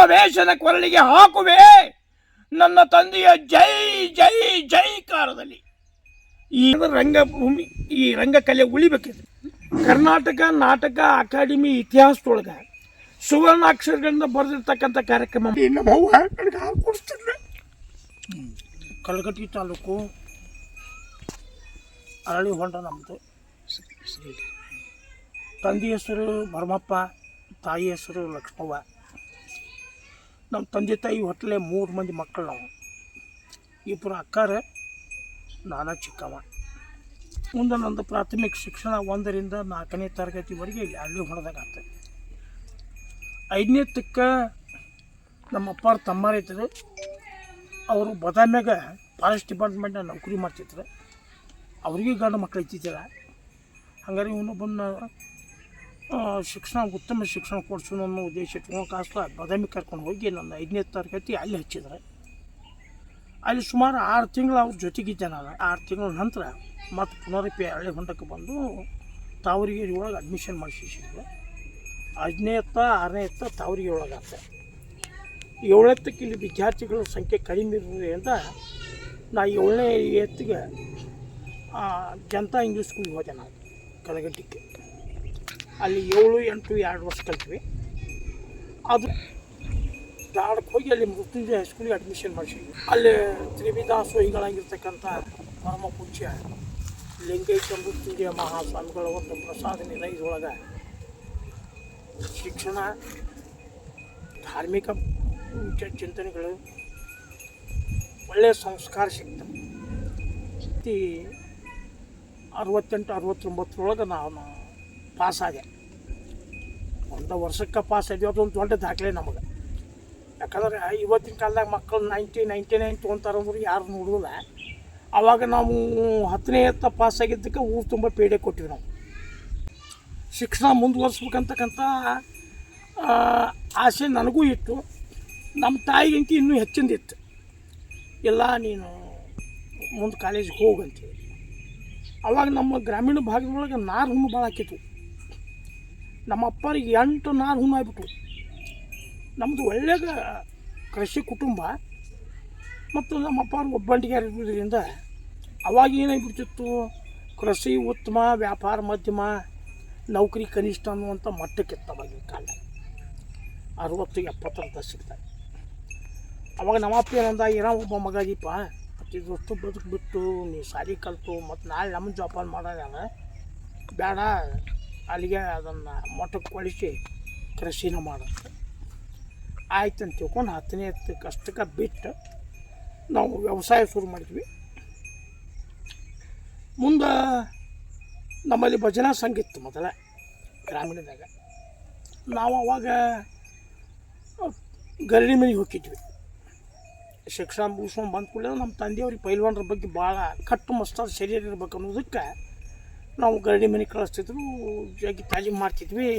ಆವೇಶದ ಕೊರಳಿಗೆ ಹಾಕುವೆ ನನ್ನ ತಂದೆಯ ಜೈ ಜೈ ಜೈಕಾರದಲ್ಲಿ. ಈ ರಂಗಭೂಮಿ, ಈ ರಂಗಕಲೆ ಉಳಿಬೇಕಿದೆ. ಕರ್ನಾಟಕ ನಾಟಕ ಅಕಾಡೆಮಿ ಇತಿಹಾಸದೊಳಗೆ ಸುವರ್ಣಾಕ್ಷರಗಳಿಂದ ಬರೆದಿರ್ತಕ್ಕಂಥ ಕಾರ್ಯಕ್ರಮ. ನಮ್ಮವ್ವ ನನಗೆ ಹಾಲು ಕೊಡಿಸ್ತಿಲ್ಲ. ಕಲಘಟಗಿ ತಾಲೂಕು ಅರಳಿ ಹೊಂಡ ನಮ್ಮದು. ತಂದೆ ಹೆಸರು ಭರಮಪ್ಪ, ತಾಯಿ ಹೆಸರು ಲಕ್ಷ್ಮವ್ವ. ನಮ್ಮ ತಂದೆ ತಾಯಿ ಹೊಟ್ಟಲೆ 3 ಮಂದಿ ಮಕ್ಕಳು. ನಾವು ಇಬ್ಬರು ಅಕ್ಕಾರ, ನಾನಾ ಚಿಕ್ಕವ. ಮುಂದೆ ನಂದು ಪ್ರಾಥಮಿಕ ಶಿಕ್ಷಣ 1ರಿಂದ 4ನೇ ತರಗತಿವರೆಗೆ ಅರಳಿ ಹೊಣದಾಗ ಆಗ್ತದೆ. 5ನೇ ತಕ್ಕ ನಮ್ಮ ಅಪ್ಪಾರ ತಮ್ಮಾರ ಇದ್ದರು. ಅವರು ಬದಾಮ್ಯಾಗ ಫಾರೆಸ್ಟ್ ಡಿಪಾರ್ಟ್ಮೆಂಟ್ನ ನೌಕರಿ ಮಾಡ್ತಿದ್ರು. ಅವ್ರಿಗೆ ಗಂಡು ಮಕ್ಕಳು ಇದ್ದಿದ್ದಿಲ್ಲ. ಹಾಗಾದ್ರೆ ಇವನೊಬ್ಬನ ಶಿಕ್ಷಣ, ಉತ್ತಮ ಶಿಕ್ಷಣ ಕೊಡಿಸೋಣ ಅನ್ನೋ ಉದ್ದೇಶ ಇಟ್ಕೊಂಡು ಕಾಸ್ತ ಬದಾಮಿ ಕರ್ಕೊಂಡು ಹೋಗಿ ನನ್ನ 5ನೇ ತರಗತಿ ಅಲ್ಲಿ ಹಚ್ಚಿದ್ರೆ. ಅಲ್ಲಿ ಸುಮಾರು 6 ತಿಂಗಳು ಅವ್ರ ಜೊತೆಗಿದ್ದೆ ನಾನು. 6 ತಿಂಗಳ ನಂತರ ಮತ್ತು ಪುನರಪಿ ಹಳ್ಳಿ ಹೊಂಡಕ್ಕೆ ಬಂದು ತಾವರಿಗೇರಿ ಒಳಗೆ ಅಡ್ಮಿಷನ್ ಮಾಡಿಸಿದ್ದೆ. 5ನೇ ಎತ್ತ 6ನೇ ಎತ್ತ ತಾವರಿಗೆ ಒಳಗಾಗ್ತದೆ. 7ನೇ ಎತ್ತಕ್ಕೆ ಇಲ್ಲಿ ವಿದ್ಯಾರ್ಥಿಗಳ ಸಂಖ್ಯೆ ಕಡಿಮೆ ಇರೋದ್ರಿಂದ ನಾ 7ನೇ ಎತ್ತಿಗೆ ಜನತಾ ಇಂಗ್ಲೀಷ್ ಸ್ಕೂಲ್ಗೆ ಹೋದೆ ನಾನು ಕಲಘಟಕ್ಕೆ. ಅಲ್ಲಿ 7, 8, 2 ವರ್ಷ ಕಲ್ತ್ವಿ. ಅದು ಧಾರವಾಡಕ್ಕೆ ಹೋಗಿ ಅಲ್ಲಿ ಮೃತ್ಯುಂಜಯ ಹೈಸ್ಕೂಲಿಗೆ ಅಡ್ಮಿಷನ್ ಮಾಡಿಸಿದ್ವಿ. ಅಲ್ಲಿ ತ್ರಿವಿಧಾಸೋಹಿಗಳಾಗಿರ್ತಕ್ಕಂಥ ಪರಮ ಪೂಜ್ಯ ಲಿಂಗೈಕ್ಯ ಮೃತ್ಯುಂಜಯ ಮಹಾಸ್ವಾಮಿಗಳ ಒಂದು ಪ್ರಸಾದ ನಿಲಯದೊಳಗೆ ಶಿಕ್ಷಣ, ಧಾರ್ಮಿಕ ಚಿಂತನೆಗಳು, ಒಳ್ಳೆಯ ಸಂಸ್ಕಾರ ಸಿಗ್ತವೆ. 68-69 ನಾನು ಪಾಸಾದೆ. 1 ವರ್ಷಕ್ಕೆ ಪಾಸ್ ಆದ್ವಿ. ಅದೊಂದು ದೊಡ್ಡ ದಾಖಲೆ ನಮಗೆ. ಯಾಕಂದ್ರೆ ಇವತ್ತಿನ ಕಾಲದಾಗ ಮಕ್ಕಳು 99 ತೊಗೊಂತಾರೆ ಅಂದ್ರೆ ಯಾರು ನೋಡೋಲ್ಲ. ಆವಾಗ ನಾವು 10ನೇ ಎತ್ತ ಪಾಸ್ ಆಗಿದ್ದಕ್ಕೆ ಊರು ತುಂಬ ಪೇಡೆ ಕೊಟ್ಟಿವಿ. ನಾವು ಶಿಕ್ಷಣ ಮುಂದುವರಿಸ್ಬೇಕಂತಕ್ಕಂಥ ಆಸೆ ನನಗೂ ಇತ್ತು. ನಮ್ಮ ತಾಯಿಗಿಂತ ಇನ್ನೂ ಹೆಚ್ಚಿಂದಿತ್ತು. ಎಲ್ಲ ನೀನು ಮುಂದೆ ಕಾಲೇಜಿಗೆ ಹೋಗಂತೀವಿ. ಅವಾಗ ನಮ್ಮ ಗ್ರಾಮೀಣ ಭಾಗದೊಳಗೆ ನಾರು ಹುಣ್ಣು ಭಾಳ ಹಾಕಿತ್ತು. ನಮ್ಮ ಅಪ್ಪರಿಗೆ 8 ನಾರು ಹುಣ್ಣು ಆಗ್ಬಿಟ್ಟು. ನಮ್ಮದು ಒಳ್ಳೆಯ ಕೃಷಿ ಕುಟುಂಬ ಮತ್ತು ನಮ್ಮ ಅಪ್ಪ ಒಬ್ಬಂಟಿಗೆ ಇರೋದ್ರಿಂದ ಅವಾಗ ಏನಾಗ್ಬಿಡ್ತಿತ್ತು, ಕೃಷಿ ಉತ್ತಮ, ವ್ಯಾಪಾರ ಮಧ್ಯಮ, ನೌಕರಿ ಕನಿಷ್ಠ ಅನ್ನುವಂಥ ಮಟ್ಟಕ್ಕೆ ಅವಾಗಿನ ಕಾಲ 60-70 ಅಂತ ಸಿಗ್ತಾರೆ. ಅವಾಗ ನಮ್ಮಪ್ಪ ಏನಂದ, ಏನೋ ಒಬ್ಬ ಮಗ ಇದೀಪ, ಇದಷ್ಟು ಬದುಕು ಬಿಟ್ಟು ನೀ ಶಾಲೆ ಕಲಿತು ಮತ್ತು ನಾಳೆ ನಮ್ಮ ಜೋಪಾನ ಮಾಡೋದಲ್ಲ, ಬೇಡ ಅಲ್ಲಿಗೆ ಅದನ್ನು ಮಠಕ್ಕೆ ಕೊಳಿಸಿ ಕೃಷಿನ ಮಾಡುತ್ತೆ. ಆಯ್ತು ಅಂತ ತಿಳ್ಕೊಂಡು 10ನೇ ಕಷ್ಟಕ್ಕೆ ಬಿಟ್ಟು ನಾವು ವ್ಯವಸಾಯ ಶುರು ಮಾಡಿದ್ವಿ. ಮುಂದೆ ನಮ್ಮಲ್ಲಿ ಭಜನಾ ಸಂಘ ಇತ್ತು ಮೊದಲ ಗ್ರಾಮೀಣದಾಗ. ನಾವು ಅವಾಗ ಗರಡಿ ಮನೆಗೆ ಹೋಗಿದ್ವಿ. ಶಿಕ್ಷಣ ಮುಗಿಸ್ಕೊಂಡು ಬಂದ ಕೂಡಲೇ ನಮ್ಮ ತಂದೆಯವ್ರಿಗೆ ಪೈಲ್ವಾನರ ಬಗ್ಗೆ ಭಾಳ ಕಟ್ಟು ಮಸ್ತಾದ ಶರೀರ ಇರ್ಬೇಕು ಅನ್ನೋದಕ್ಕೆ ನಾವು ಗರಡಿ ಮನೆಗೆ ಕಳಿಸ್ತಿದ್ರು. ಜಗ್ಗಿ ತಾಲೀಮು ಮಾಡ್ತಿದ್ವಿ.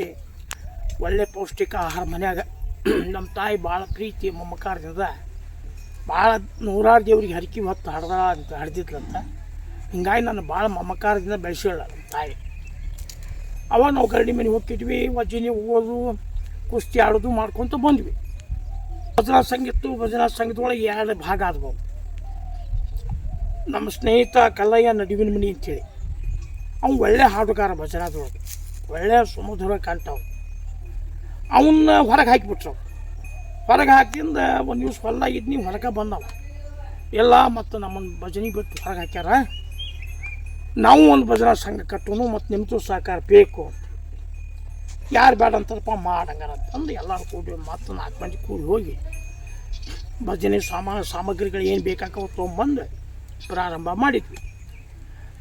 ಒಳ್ಳೆ ಪೌಷ್ಟಿಕ ಆಹಾರ ಮನ್ಯಾಗ. ನಮ್ಮ ತಾಯಿ ಭಾಳ ಪ್ರೀತಿ ಮಮಕಾರದಿಂದ ಭಾಳ 100 ದೇವ್ರಿಗೆ ಹರಕೆ ಹೊತ್ತು ಹಡ್ದಿದ್ಲಂತ. ಹಿಂಗಾಗಿ ನಾನು ಭಾಳ ಮಮಕಾರದಿಂದ ಬೆಳೆಸಿಲ್ಲ ನಮ್ಮ ತಾಯಿ. ಅವಾಗ ನಾವು ಗರಡಿ ಮನೆಗೆ ಹೋಗ್ತಿದ್ವಿ. ವಜ್ಜಿನಿ ಹೋಗೋದು, ಕುಸ್ತಿ ಆಡೋದು ಮಾಡ್ಕೊತ ಬಂದ್ವಿ. ಭಜನಾ ಸಂಘ ಇತ್ತು. ಭಜನಾ ಸಂಘದೊಳಗೆ 2 ಭಾಗ ಆದ್ಬೋದು. ನಮ್ಮ ಸ್ನೇಹಿತ ಕಲ್ಲಯ್ಯ ನಡುವಿನ ಮನೆ ಅಂತೇಳಿ, ಅವ್ನು ಒಳ್ಳೆ ಹಾಡುಗಾರ ಭಜನಾದೊಳಗೆ, ಒಳ್ಳೆಯ ಸುಮಧುರ ಕಂಠವು. ಅವನ್ನ ಹೊರಗೆ ಹಾಕಿಬಿಟ್ರು. ಹೊರಗೆ ಹಾಕಿದಿಂದ ಒಂದು ದಿವ್ಸ ಹೊಲ್ಲಾಗಿದ್ದು ನೀವು ಹೊರಗೆ ಬಂದವ ಎಲ್ಲ, ಮತ್ತು ನಮ್ಮನ್ನು ಭಜನೆ ಬಿಟ್ಟು ಹೊರಗೆ ಹಾಕ್ಯಾರ. ನಾವು ಒಂದು ಭಜನಾ ಸಂಘ ಕಟ್ಟೋನು ಮತ್ತು ನಿಮ್ಮದು ಸಹಕಾರ ಬೇಕು ಅಂತ. ಯಾರು ಬೇಡ ಅಂತಾರಪ್ಪ ಮಾಡಂಗಾರ ಅಂತಂದು ಎಲ್ಲರೂ ಕೂಡಿ ಮತ್ತು 4 ಮಂದಿ ಕೂಡಿ ಹೋಗಿ ಭಜನೆ ಸಾಮಗ್ರಿಗಳು ಏನು ಬೇಕಾಗವು ತೊಗೊಂಬಂದು ಪ್ರಾರಂಭ ಮಾಡಿದ್ವಿ.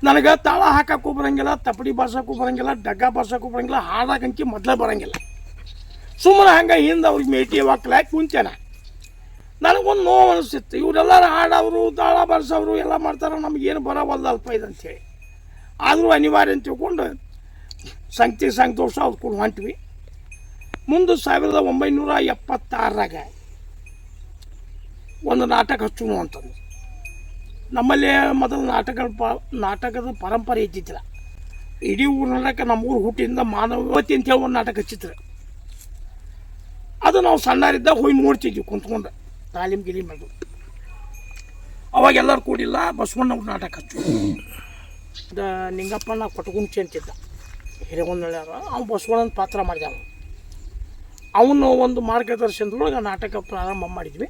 ನನಗೆ ತಾಳ ಹಾಕೋಕ್ಕೂ ಬರೋಂಗಿಲ್ಲ, ತಪ್ಪಡಿ ಬಾರ್ಸೋಕ್ಕೂ ಬರೋಂಗಿಲ್ಲ, ಡಗ್ಗ ಬಾರ್ಸೋಕ್ಕೂ ಬರೋಂಗಿಲ್ಲ, ಹಾಡಾಕಂಕಿ ಮೊದಲೇ ಬರೋಂಗಿಲ್ಲ. ಸುಮ್ಮನೆ ಹಂಗೆ ಹಿಂದೆ ಅವ್ರಿಗೆ ಮೇಟಿ ಹಾಕ್ಲಾಕಿ ಕುಂತೇನೆ. ನನಗೊಂದು ನೋವು ಅನಿಸ್ತಿತ್ತು. ಇವರೆಲ್ಲರೂ ಹಾಡೋರು, ತಾಳ ಬಾರಿಸೋರು ಎಲ್ಲ ಮಾಡ್ತಾರೆ, ನಮಗೇನು ಬರೋವಲ್ಲಲ್ಪ ಇದಂತೇಳಿ. ಆದರೂ ಅನಿವಾರ್ಯ ಅಂತ ತಿಳ್ಕೊಂಡು ಸಂಘ ದೋಷ ಅವ್ರು ಹೊಂಟ್ವಿ. ಮುಂದೆ 1976ರಾಗ ಒಂದು ನಾಟಕ ಹಚ್ಚೋಣ ಅಂತಂದು. ನಮ್ಮಲ್ಲಿ ಮೊದಲು ನಾಟಕದ ಪರಂಪರೆ ಇದ್ದಿದ್ದಿಲ್ಲ. ಇಡೀ ಊರಿನಕ್ಕೆ ನಮ್ಮೂರು ಹುಟ್ಟಿಂದ ಮಾನವತಿ ಅಂತೇಳಿ ಒಂದು ನಾಟಕ ಹಚ್ಚಿದ್ರು. ಅದು ಅದು ನಾವು ಸಣ್ಣರಿದ್ದಾಗ ಹೋಗಿ ನೋಡ್ತಿದ್ವಿ ಕುಂತ್ಕೊಂಡು ತಾಲೀಮ್ ಗಿಲೀಮ್ ಅದು. ಅವಾಗ ಎಲ್ಲರೂ ಕೂಡಿಲ್ಲ ಬಸವಣ್ಣವ್ರ ನಾಟಕ ಹಚ್ಚು ನಿಂಗಪ್ಪನ ಕೊಟ್ಟಗುಂಚಿ ಅಂತಿದ್ದ ಹಿರೇಗೊಂದಳ್ಳಿಯವ. ಅವ್ನು ಬಸವಣ್ಣನ ಪಾತ್ರ ಮಾಡಿದ. ಅವನು ಒಂದು ಮಾರ್ಗದರ್ಶನದೊಳಗೆ ನಾಟಕ ಪ್ರಾರಂಭ ಮಾಡಿದ್ವಿ.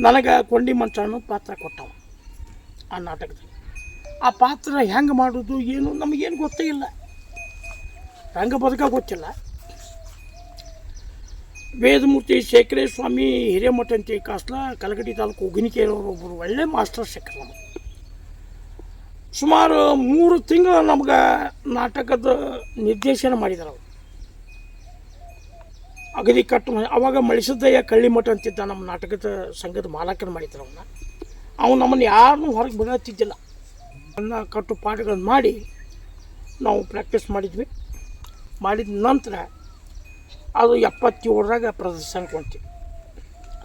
ನನಗೆ ಕೊಂಡಿ ಮಂಚಣ್ಣ ಪಾತ್ರ ಕೊಟ್ಟವ ಆ ನಾಟಕದಲ್ಲಿ. ಆ ಪಾತ್ರ ಹೆಂಗೆ ಮಾಡೋದು ಏನು ನಮಗೇನು ಗೊತ್ತೇ ಇಲ್ಲ, ರಂಗ ಬದುಕ ಗೊತ್ತಿಲ್ಲ. ವೇದಮೂರ್ತಿ ಶೇಖರೇ ಸ್ವಾಮಿ ಹಿರೇಮಠ ಅಂತ ಕಾಸ್ಲ ಕಲಗಟ್ಟಿ ತಾಲೂಕು ಉಗಿನಿಕೆಯವರು ಒಬ್ಬರು ಒಳ್ಳೆ ಮಾಸ್ಟರ್ ಸಿಕ್ಕರು ನಮಗೆ. ಸುಮಾರು 3 ತಿಂಗಳು ನಮ್ಗೆ ನಾಟಕದ ನಿರ್ದೇಶನ ಮಾಡಿದ್ರು ಅವರು. ಅಗದಿ ಕಟ್ಟು ಅವಾಗ ಮಳಿಸದ್ದಯ್ಯ ಕಳ್ಳಿಮಠ ಅಂತಿದ್ದ ನಮ್ಮ ನಾಟಕದ ಸಂಘದ ಮಾಲಕರು ಮಾಡಿದ್ರು ಅವನ್ನ. ಅವನು ನಮ್ಮನ್ನು ಯಾರನ್ನೂ ಹೊರಗೆ ಬಿಡತ್ತಿದ್ದಿಲ್ಲ. ಅನ್ನ ಕಟ್ಟು ಪಾಠಗಳನ್ನು ಮಾಡಿ ನಾವು ಪ್ರಾಕ್ಟೀಸ್ ಮಾಡಿದ್ವಿ. ಮಾಡಿದ ನಂತರ ಅದು 77ರಾಗ ಪ್ರದರ್ಶನಕ್ಕೆ ಹೊಂತೀವಿ,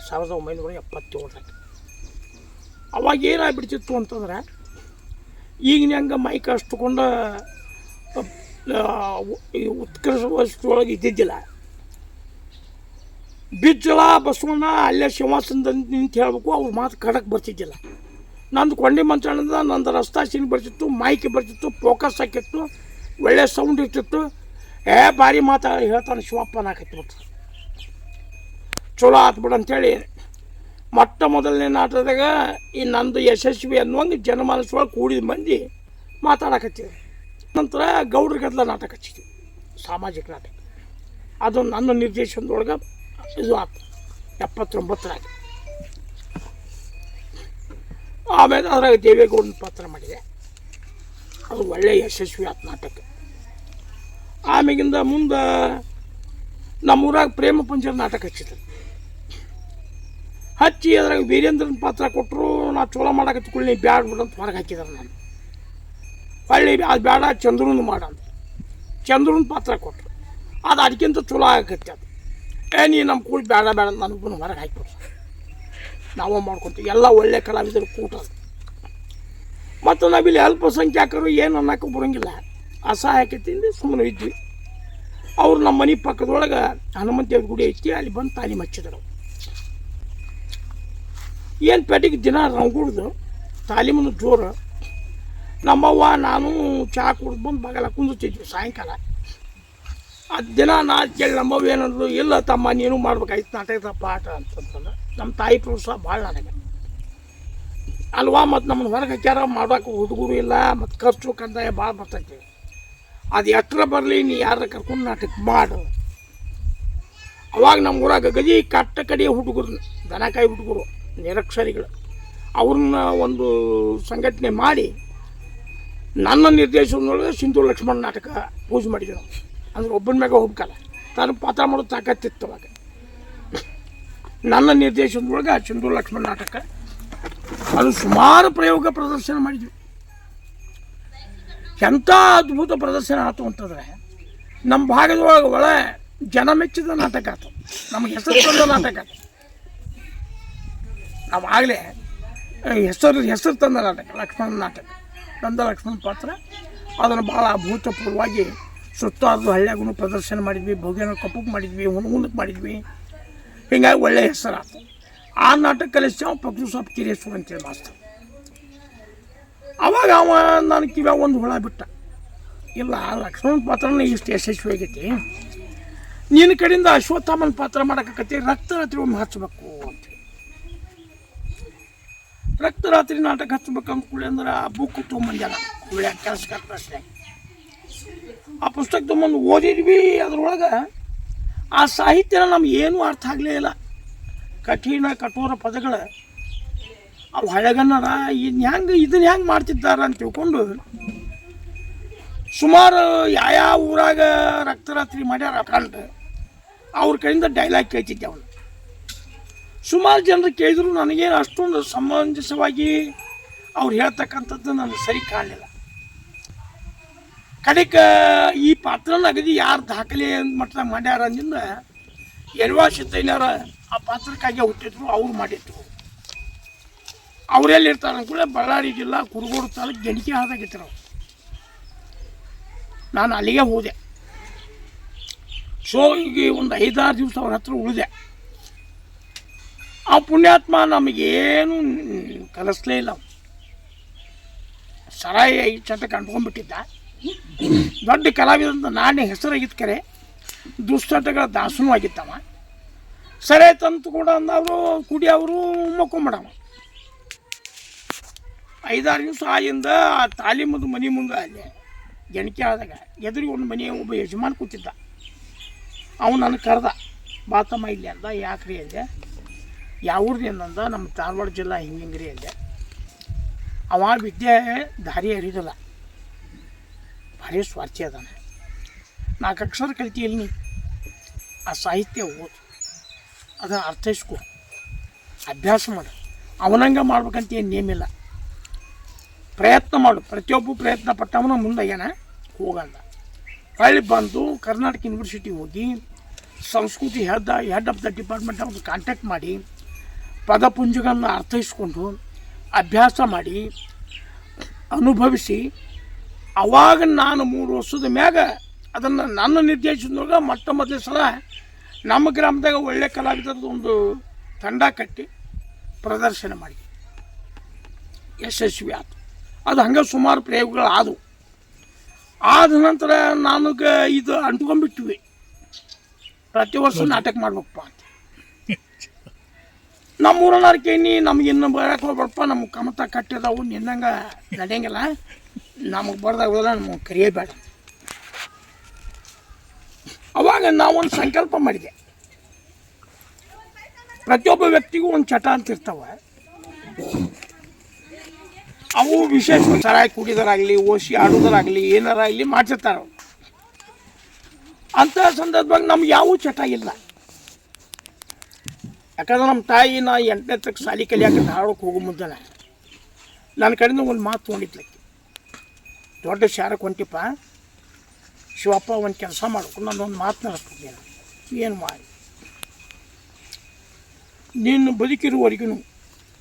1977ರಾಗ. ಅವಾಗ ಏನಾಗ್ಬಿಡ್ತಿತ್ತು ಅಂತಂದ್ರೆ ಈಗಿನ ಹಂಗೆ ಮೈಕ್ ಅಷ್ಟುಕೊಂಡ ಉತ್ಕರ್ಷ ವಸ್ತುವೊಳಗೆ ಇದ್ದಿದ್ದಿಲ್ಲ. ಬಿಜ್ಜಳ ಬಸವಣ್ಣ ಅಲ್ಲೇ ಸಿಂಹಾಸನದಲ್ಲಿ ನಿಂತು ಹೇಳಬೇಕು, ಅವ್ರ ಮಾತು ಕಡಕ್ಕೆ ಬರ್ತಿದ್ದಿಲ್ಲ. ನಂದು ಕೊಂಡಿ ಮಂಚಣ್ಣದ ನಂದು ರಸ್ತಾಸಿನ ಬರ್ತಿತ್ತು, ಮೈಕ್ ಬರ್ತಿತ್ತು, ಫೋಕಸ್ ಹಾಕಿತ್ತು, ಒಳ್ಳೆ ಸೌಂಡ್ ಇರ್ತಿತ್ತು. ಭಾರಿ ಮಾತು ಹೇಳ್ತಾನೆ ಶಿವಪ್ಪ ನಾಕೈತಿಬಿಟ್ಟು ಚಲೋ ಆತ್ಬಿಡು ಅಂಥೇಳಿ ಮೊಟ್ಟ ಮೊದಲನೇ ನಾಟಕದಾಗ ಈ ನಂದು ಯಶಸ್ವಿ ಅನ್ನುವಂಗೆ ಜನಮಾನಸೊಳಗೆ ಕೂಡಿದ ಮಂದಿ ಮಾತಾಡಕತ್ತೀವಿ. ನಂತರ ಗೌಡ್ರ ಗದ್ದಲ ನಾಟಕ ಹಚ್ಚಿದ್ವಿ, ಸಾಮಾಜಿಕ ನಾಟಕ. ಅದು ನನ್ನ ನಿರ್ದೇಶನದೊಳಗೆ ಇದು ಆಯ್ತು 79ರಾಗ. ಆಮೇಲೆ ಅದ್ರಾಗ ದೇವೇಗೌಡನ ಪಾತ್ರ ಮಾಡಿದೆ, ಅದು ಒಳ್ಳೆಯ ಯಶಸ್ವಿ ಆಯ್ತು ನಾಟಕ. ಆಮೇಲಿಂದ ಮುಂದೆ ನಮ್ಮೂರಾಗ ಪ್ರೇಮ ಪಂಜರ ನಾಟಕ ಹಚ್ಚಿದ್ರು. ಹಚ್ಚಿ ಅದ್ರಾಗ ವೀರೇಂದ್ರನ ಪಾತ್ರ ಕೊಟ್ಟರು. ನಾ ಚೋಳ ಮಾಡಕತ್ಕೊಳ್ಳಿ ಬ್ಯಾಡ ಬಿಡಂತ ಹೊರಗೆ ಹಾಕಿದಾರೆ. ನಾನು ಹೊಳ್ಳಿ ಅದು ಬೇಡ ಚಂದ್ರನ ಮಾಡಂತ ಚಂದ್ರನ ಪಾತ್ರ ಕೊಟ್ಟರು. ಅದು ಅದಕ್ಕಿಂತ ಚಲೋ ಆಗತ್ತೆ. ಅದು ನೀ ನಮ್ಮ ಕೂಡ ಬೇಡ ಬೇಡ ಅಂತ ನನಗೂ ಹೊರಗೆ ಹಾಕಿಬಿಟ್ರು. ನಾವು ಮಾಡ್ಕೊತೀವಿ ಎಲ್ಲ ಒಳ್ಳೆ ಕಲಾವಿದರು ಕೂಟ. ಮತ್ತು ನಾವಿಲ್ಲಿ ಅಲ್ಪಸಂಖ್ಯಾತರು ಏನು ಅನ್ನೋಕೆ ಬರೋಂಗಿಲ್ಲ, ಅಸಹಾಯಕತೆಯಿಂದ ಸುಮ್ಮನೆ ಇದ್ವಿ. ಅವ್ರು ನಮ್ಮ ಮನೆ ಪಕ್ಕದೊಳಗೆ ಹನುಮಂತೇವ್ರ ಗುಡಿ ಐತಿ, ಅಲ್ಲಿ ಬಂದು ತಾಲೀಮ್ ಹಚ್ಚಿದ್ರು. ಏನು ಪೆಟ್ಟಿಗೆ ದಿನ ರಂಗುಡ್ದು ತಾಲೀಮನ್ನು ಜೋರು. ನಮ್ಮವ್ವ ನಾನು ಚಹಾ ಕುಡ್ದು ಬಂದು ಬಾಗಲ ಕುಂದಿರ್ತಿದ್ವಿ ಸಾಯಂಕಾಲ. ಅದು ದಿನ ನಾ ಕೇಳಿ ನಮ್ಮವ್ವ ಏನಂದ್ರು, ಇಲ್ಲ ತಮ್ಮ ನೀನು ಮಾಡ್ಬೇಕಾಯ್ತು ನಾಟಕದ ಪಾಠ ಅಂತಂದ್ರೆ. ನಮ್ಮ ತಾಯಿ ಪ್ರೋತ್ಸಾಹ ಭಾಳ ನನಗೆ ಅಲ್ವಾ. ಮತ್ತು ನಮ್ಮನ್ನು ಹೊರಗೆ ಹಾಕ್ಯಾರ ಮಾಡೋಕೆ ಹುಡುಗರು ಇಲ್ಲ, ಮತ್ತು ಖರ್ಚು ಕಂದಾಯ ಭಾಳ ಬರ್ತೈತಿ. ಅದು ಎಷ್ಟರ ಬರಲಿ ನೀ ಯಾರ ಕರ್ಕೊಂಡು ನಾಟಕ ಮಾಡು. ಅವಾಗ ನಮ್ಮ ಊರಾಗ ಗದಿ ಕಟ್ಟ ಕಡೆಯ ಹುಡುಗರು, ದನಕಾಯಿ ಹುಡುಗರು, ನಿರಕ್ಷರಿಗಳು, ಅವ್ರನ್ನ ಒಂದು ಸಂಘಟನೆ ಮಾಡಿ ನನ್ನ ನಿರ್ದೇಶನದೊಳಗೆ ಸಿಂಧು ಲಕ್ಷ್ಮಣ ನಾಟಕ ಪೂಜೆ ಮಾಡಿದ್ರು. ಅಂದ್ರೆ ಒಬ್ಬನ ಮ್ಯಾಗ ಹೋಗ್ಬೇಕಲ್ಲ, ತಾನು ಪಾತ್ರ ಮಾಡೋದು ತಾಕತ್ತಿತ್ತು. ಅವಾಗ ನನ್ನ ನಿರ್ದೇಶನದೊಳಗೆ ಸಿಂಧು ಲಕ್ಷ್ಮಣ ನಾಟಕ ಅದು ಸುಮಾರು ಪ್ರಯೋಗ ಪ್ರದರ್ಶನ ಮಾಡಿದ್ವಿ. ಎಂಥ ಅದ್ಭುತ ಪ್ರದರ್ಶನ ಆಯ್ತು ಅಂತಂದರೆ ನಮ್ಮ ಭಾಗದೊಳಗೆ ಒಳ್ಳೆ ಜನ ಮೆಚ್ಚಿದ ನಾಟಕ ಆಯ್ತು, ನಮಗೆ ಹೆಸರು ತಂದ ನಾಟಕ ಆಯ್ತು. ನಾವು ಆಗಲೇ ಹೆಸರು ತಂದ ನಾಟಕ ಲಕ್ಷ್ಮಣ ನಾಟಕ, ತಂದ ಲಕ್ಷ್ಮಣ ಪಾತ್ರ. ಅದನ್ನು ಭಾಳ ಅಭೂತಪೂರ್ವವಾಗಿ ಸುತ್ತಾದ ಹಳ್ಳಿಯಾಗೂ ಪ್ರದರ್ಶನ ಮಾಡಿದ್ವಿ, ಭೋಗಿನ ಕಪ್ಪಕ್ಕೆ ಮಾಡಿದ್ವಿ, ಹುಣಗುಂದಕ್ಕೆ ಮಾಡಿದ್ವಿ. ಹೀಗಾಗಿ ಒಳ್ಳೆಯ ಹೆಸರು ಆಯ್ತು. ಆ ನಾಟಕ ಕಲಿಸಿ ಅವ ಪಕ್ಷು ಸಾಪ್ ಕಿರೇಶ್ವರ ಅಂತೇಳಿ ಮಾಸ್ತರ್. ಅವಾಗ ಅವ ನಾನು ಕಿವ್ಯಾಗ ಒಂದು ಹುಳ ಬಿಟ್ಟ, ಇಲ್ಲ ಲಕ್ಷ್ಮಣ ಪಾತ್ರನ ಇಷ್ಟು ಯಶಸ್ವಿ ಆಗೈತಿ, ನಿನ್ನ ಕಡೆಯಿಂದ ಅಶ್ವತ್ಥಾಮನ ಪಾತ್ರ ಮಾಡೋಕತ್ತಿ, ರಕ್ತರಾತ್ರಿ ಒಮ್ಮೆ ಹಚ್ಚಬೇಕು ಅಂತೇಳಿ. ರಕ್ತರಾತ್ರಿ ನಾಟಕ ಹಚ್ಬೇಕು ಅಂದ್ಕೊಳ್ಳಿ ಅಂದ್ರೆ ಆ ಬುಕ್ ತೊಗೊಂಬಂದ್ಯಾನ ಹುಳ್ಯಾಗ ಕೆಲಸಕ್ಕೆ ಪ್ರಶ್ನೆ. ಆ ಪುಸ್ತಕ ತೊಗೊಂಬಂದು ಓದಿದ್ವಿ. ಅದ್ರೊಳಗೆ ಆ ಸಾಹಿತ್ಯನ ನಮ್ಗೆ ಏನೂ ಅರ್ಥ ಆಗಲೇ ಇಲ್ಲ. ಕಠಿಣ ಕಠೋರ ಪದಗಳು ಅವು ಹಳೆಗನ್ನಡ. ಇದನ್ನ ಹೆಂಗೆ ಮಾಡ್ತಿದ್ದಾರೆ ಅಂತ ತಿಳ್ಕೊಂಡು ಸುಮಾರು ಯಾವ ಊರಾಗ ರಕ್ತರಾತ್ರಿ ಮಾಡ್ಯಾರ ಕಂಡು ಅವ್ರ ಕಡೆಯಿಂದ ಡೈಲಾಗ್ ಕೇಳ್ತಿದ್ದೆ. ಅವನು ಸುಮಾರು ಜನರು ಕೇಳಿದ್ರು ನನಗೇನು ಅಷ್ಟೊಂದು ಸಮಂಜಸವಾಗಿ ಅವ್ರು ಹೇಳ್ತಕ್ಕಂಥದ್ದು ನನಗೆ ಸರಿ ಕಾಣಲಿಲ್ಲ. ಕಡೆಗೆ ಈ ಪಾತ್ರನ ಅಗದಿ ಯಾರು ದಾಖಲೆ ಮಟ್ಟದಾಗ ಮಾಡ್ಯಾರ ಅಂದಿಂದ ಯಲ್ವಾಸಿದ್ದಯ್ಯನವ್ರ ಆ ಪಾತ್ರಕ್ಕಾಗಿ ಹುಟ್ಟಿದ್ರು, ಅವ್ರು ಮಾಡಿದ್ರು. ಅವರೆಲ್ಲಿ ಇರ್ತಾರೆ ಕೂಡ ಬಳ್ಳಾರಿ ಜಿಲ್ಲಾ ಕುರುಗೋಡು ತಾಲೂಕು ಗಣಿಕೆ ಹಾದಾಗಿದ್ರು. ನಾನು ಅಲ್ಲಿಗೆ ಹೋದೆ. ಸೊ ಈಗ ಒಂದು 5-6 ದಿವಸ ಅವ್ರ ಹತ್ರ ಉಳಿದೆ. ಆ ಪುಣ್ಯಾತ್ಮ ನಮಗೇನು ಕಲಿಸ್ಲೇ ಇಲ್ಲ. ಸರಾಯಿ ಚಟಕ್ಕೆ ಅಂಟ್ಕೊಂಡ್ಬಿಟ್ಟಿದ್ದ. ದೊಡ್ಡ ಕಲಾವಿದಂತ ನಾನೇ ಹೆಸರಾಗಿದ್ದ ಕರೆ ದುಶ್ಚಟಗಳ ದಾಸನೂ ಆಗಿತ್ತವ. ಸರಿ ತಂತು ಕೂಡ ಅಂದವರು ಕುಡಿಯವರು ಮಕ್ಕೊಂಬಿಡವ. 5-6 ದಿವಸ ಆಗಿಂದ ಆ ತಾಲೀಮದು ಮನೆ ಮುಂದೆ ಅಲ್ಲಿ ಗೆಣಕೆ ಆದಾಗ ಎದುರಿಗೆ ಒಂದು ಮನೆ ಒಬ್ಬ ಯಜಮಾನ್ ಕೂತಿದ್ದ. ಅವನು ನನಗೆ ಕರೆದ, ಬಾತಮ್ಮ ಇಲ್ಲಿ ಅಂದ. ಯಾಕ್ರಿ ಅಂದೆ. ಯಾವ್ರದ್ದು ಏನಂದ, ನಮ್ಮ ಧಾರವಾಡ ಜಿಲ್ಲಾ ಹಿಂಗಿಂಗ್ರಿ ಅಂದೆ. ಅವ ವಿದ್ಯೆ ದಾರಿ ಹರಿದಲ್ಲ, ಭಾರಿ ಸ್ವಾರ್ಥಿ ಅದಾನೆ. 4 ಅಕ್ಷರ ಕಲಿತಿಯಲ್ಲಿ ನೀ ಆ ಸಾಹಿತ್ಯ ಓದು, ಅದನ್ನು ಅರ್ಥೈಸ್ಕೊ, ಅಭ್ಯಾಸ ಮಾಡು. ಅವನಂಗೆ ಮಾಡ್ಬೇಕಂತ ಏನು ನೇಮಿಲ್ಲ, ಪ್ರಯತ್ನ ಮಾಡು. ಪ್ರತಿಯೊಬ್ಬ ಪ್ರಯತ್ನ ಪಟ್ಟವನ ಮುಂದಾಗ್ಯಾನ, ಹೋಗಂದ. ಹೊಳ್ಳಿ ಬಂದು ಕರ್ನಾಟಕ ಯೂನಿವರ್ಸಿಟಿ ಹೋಗಿ ಸಂಸ್ಕೃತಿ ಹೆಡ್ ಆಫ್ ದ ಡಿಪಾರ್ಟ್ಮೆಂಟ್ ಅವ್ರದ್ದು ಕಾಂಟ್ಯಾಕ್ಟ್ ಮಾಡಿ ಪದಪುಂಜಗಳನ್ನು ಅರ್ಥೈಸ್ಕೊಂಡು ಅಭ್ಯಾಸ ಮಾಡಿ ಅನುಭವಿಸಿ, ಅವಾಗ ನಾನು 3 ವರ್ಷದ ಮ್ಯಾಗ ಅದನ್ನು ನನ್ನ ನಿರ್ದೇಶನದೊಳಗೆ ಮೊದಲ ಸಲ ನಮ್ಮ ಗ್ರಾಮದಾಗ ಒಳ್ಳೆ ಕಲಾವಿದರದ್ದು ಒಂದು ತಂಡ ಕಟ್ಟಿ ಪ್ರದರ್ಶನ ಮಾಡಿ ಯಶಸ್ವಿ ಆಯಿತು. ಅದು ಹಂಗೆ ಸುಮಾರು ಪ್ರಯೋಗಗಳು ಆದವು. ಆದ ನಂತರ ನನಗೆ ಇದು ಅಂಟ್ಕೊಂಡ್ಬಿಟ್ಟಿವಿ, ಪ್ರತಿ ವರ್ಷ ನಾಟಕ ಮಾಡ್ಬೇಕಪ್ಪ ಅಂತ. ನಮ್ಮೂರನ್ನಾರು ಕೇಳಿ ನಮ್ಗೆ ಇನ್ನು ಬರೋಕೆ ಹೋಗ್ಬೇಡಪ್ಪ, ನಮ್ಗೆ ಕಮತ ಕಟ್ಟಿದಾವು, ನಿನ್ನಂಗೆ ನಡೆಯಂಗಿಲ್ಲ, ನಮಗೆ ಬರ್ದಾಗೋಲ್ಲ, ನಮಗೆ ಕರಿಯಬೇಡ. ಅವಾಗ ನಾವೊಂದು ಸಂಕಲ್ಪ ಮಾಡಿದೆ. ಪ್ರತಿಯೊಬ್ಬ ವ್ಯಕ್ತಿಗೂ ಒಂದು ಚಟ ಅಂತ ಇರ್ತಾವೆ. ಅವು ವಿಶೇಷ ಸರಾಯಿ ಕುಡಿದರಾಗಲಿ, ಓಸಿ ಆಡೋದರಾಗಲಿ, ಏನಾರಾಗಲಿ ಮಾಡ್ತಿರ್ತಾರೆ. ಅಂಥ ಸಂದರ್ಭದಾಗ ನಮ್ಗೆ ಯಾವ ಚಟ ಇಲ್ಲ. ಯಾಕಂದ್ರೆ ನಮ್ಮ ತಾಯಿ ನಾ 8ನೇ ತಕ್ಕ ಶಾಲೆ ಕಲಿಯಾಕ ಧಾರವಾಡಕ್ಕೆ ಹೋಗೋ ಮುಂದೆ ನನ್ನ ಕಡೆಯಿಂದ ಒಂದು ಮಾತು ತೊಗೊಂಡಿದ್ಲಕ್ಕೆ, ದೊಡ್ಡ ಶಾರಕ್ಕೆ ಹೊಂಟಿಪ್ಪ ಶಿವಪ್ಪ, ಒಂದು ಕೆಲಸ ಮಾಡಬೇಕು, ನಾನೊಂದು ಮಾತು ನಡೆಸ್ತಿದ್ದೇನೆ. ಏನು ಮಾಡಿ ನೀನು ಬದುಕಿರುವವರೆಗೂ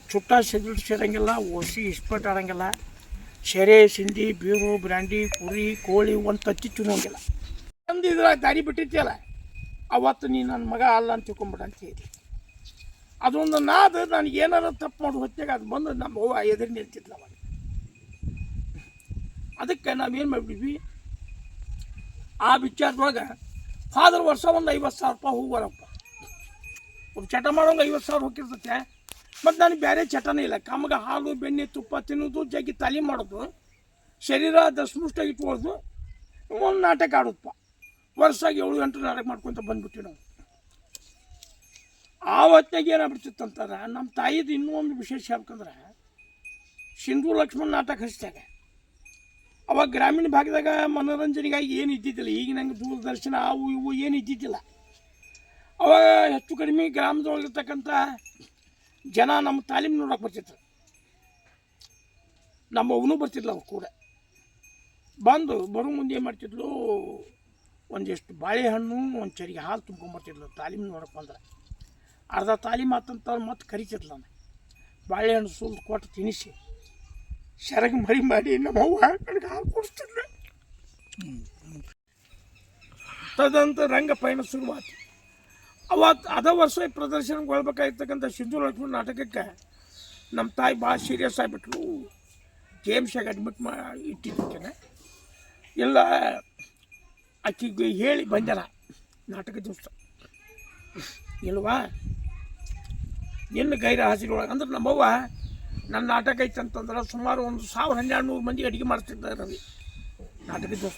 ಚುಟ್ಟ ಸಿಗರೇಟ್ ಸೇರಂಗಿಲ್ಲ, ಓಸಿ ಇಸ್ಪಟ್ ಆಡಂಗಿಲ್ಲ, ಶೆರೆ ಸಿಂಡಿ ಬೀರು ಬ್ರ್ಯಾಂಡಿ ಕುರಿ ಕೋಳಿ ಒಂದು ತತ್ತಿ ತಿನ್ನೋಂಗಿಲ್ಲ. ಅಂದು ಇದ್ರಾಗ ದಾರಿ ಬಿಟ್ಟಿರ್ತೀಯಲ್ಲ, ಅವತ್ತು ನೀನು ನನ್ನ ಮಗ ಅಲ್ಲ ಅಂತ ತಿಳ್ಕೊಂಬಿಡ ಅಂತ ಹೇಳಿ. ಅದೊಂದು ನಾದು ನನಗೆ ಏನಾರು ತಪ್ಪು ಮಾಡೋ ಹೊತ್ತಿಗೆ ಅದು ಬಂದು ನಮ್ಮ ಅವ್ವ ಎದುರು ನಿಲ್ತಿದ್ಲ. ಅವಾಗ ಅದಕ್ಕೆ ನಾವೇನು ಮಾಡಿಬಿಡ್ವಿ, ಆ ವಿಚಾರದೊಳಗೆ ಫಾದರ್ ವರ್ಷ ಒಂದು 50,000 ರೂಪಾಯಿ ಹೋಗೋರಪ್ಪ. ಒಂದು ಚಟ ಮಾಡೋಂಗೆ 50,000 ಹೋಗಿರ್ತೈತೆ. ಮತ್ತು ನನಗೆ ಬೇರೆ ಚಟನೇ ಇಲ್ಲ. ಕಮ್ಗೆ ಹಾಲು ಬೆಣ್ಣೆ ತುಪ್ಪ ತಿನ್ನೋದು, ಜಗ್ಗಿ ತಾಲೀಮ್ ಮಾಡೋದು, ಶರೀರ ದಸ್ಮುಷ್ಟಾಗಿ ಇಟ್ಕೊಳ್ಳೋದು, ಒಂದು ನಾಟಕ ಆಡೋದಪ್ಪ. ವರ್ಷಾಗಿ 7-8 ನಾಟಕ ಮಾಡ್ಕೊತ ಬಂದ್ಬಿಟ್ಟು ನಾವು. ಆವತ್ತಾಗ ಏನಾಗ್ಬಿಡ್ತಿತ್ತಂತಾರೆ, ನಮ್ಮ ತಾಯಿದು ಇನ್ನೂ ಒಂದು ವಿಶೇಷ ಹೇಳ್ಬೇಕಂದ್ರೆ, ಸಿಂಧು ಲಕ್ಷ್ಮಣ ನಾಟಕ ಹಚ್ಚಿದಾಗ ಅವಾಗ ಗ್ರಾಮೀಣ ಭಾಗದಾಗ ಮನೋರಂಜನೆಗಾಗಿ ಏನು ಇದ್ದಿದ್ದಿಲ್ಲ. ಈಗ ನಂಗೆ ದೂರದರ್ಶನ ಅವು ಇವು ಏನು ಇದ್ದಿದ್ದಿಲ್ಲ. ಅವಾಗ ಹೆಚ್ಚು ಕಡಿಮೆ ಗ್ರಾಮದೊಳಗಿರ್ತಕ್ಕಂಥ ಜನ ನಮ್ಮ ತಾಲೀಮ್ ನೋಡೋಕೆ ಬರ್ತಿದ್ರು. ನಮ್ಮ ಅವನು ಬರ್ತಿದ್ಲು, ಅವ್ರು ಕೂಡ ಬಂದು ಬರೋ ಮುಂದೆ ಏನು ಮಾಡ್ತಿದ್ಲು, ಒಂದಿಷ್ಟು ಬಾಳೆಹಣ್ಣು ಒಂದು ಚರಿಗೆ ಹಾಲು ತುಂಬ್ಕೊಂಬರ್ತಿದ್ಲು. ತಾಲೀಮ್ ನೋಡೋಕೆ ಬಂದ್ರೆ ಅರ್ಧ ತಾಲೀಮ್ ಆತಂತವ್ರು ಮತ್ತೆ ಕರಿತಿದ್ಲು. ನಾನು ಬಾಳೆಹಣ್ಣು ಸುಲ್ದು ಕೊಟ್ಟು ತಿನ್ನಿಸಿ ಸೆರಗು ಮರಿ ಮಾಡಿ ನಮ್ಮವ್ವ ನನಗೆ ಹಾಲು ಕೊಡಿಸ್ತಿದ್ಲು. ತದಂತ ರಂಗ ಪಯಣ ಶುರುವಾಯ್ತು. ಅವತ್ತು ಅದ ವರ್ಷ ಪ್ರದರ್ಶನಗೊಳ್ಬೇಕಾಗಿರ್ತಕ್ಕಂಥ ಸಿಂಧು ಲಕ್ಷ್ಮಣ ನಾಟಕಕ್ಕೆ ನಮ್ಮ ತಾಯಿ ಭಾಳ ಸೀರಿಯಸ್ ಆಗಿಬಿಟ್ರು. KMCಗೆ ಅಡ್ಮಿಟ್ ಇಟ್ಟಿದ್ದಕ್ಕೇನೆ ಎಲ್ಲ ಆಕೆಗೆ ಹೇಳಿ ಬಂದಲ್ಲ ನಾಟಕ ದಿವಸ ಇಲ್ವಾ, ಇನ್ನು ಗೈರ ಹಾಸಿರೊಳಗೆ ಅಂದ್ರೆ ನಮ್ಮವ್ವ ನನ್ನ ನಾಟಕ ಐತೆ ಅಂತಂದ್ರೆ ಸುಮಾರು ಒಂದು 1000-1200 ಮಂದಿ ಅಡುಗೆ ಮಾಡ್ತಿದ್ದಾರೆ ರವಿ ನಾಟಕ ದಿವಸ.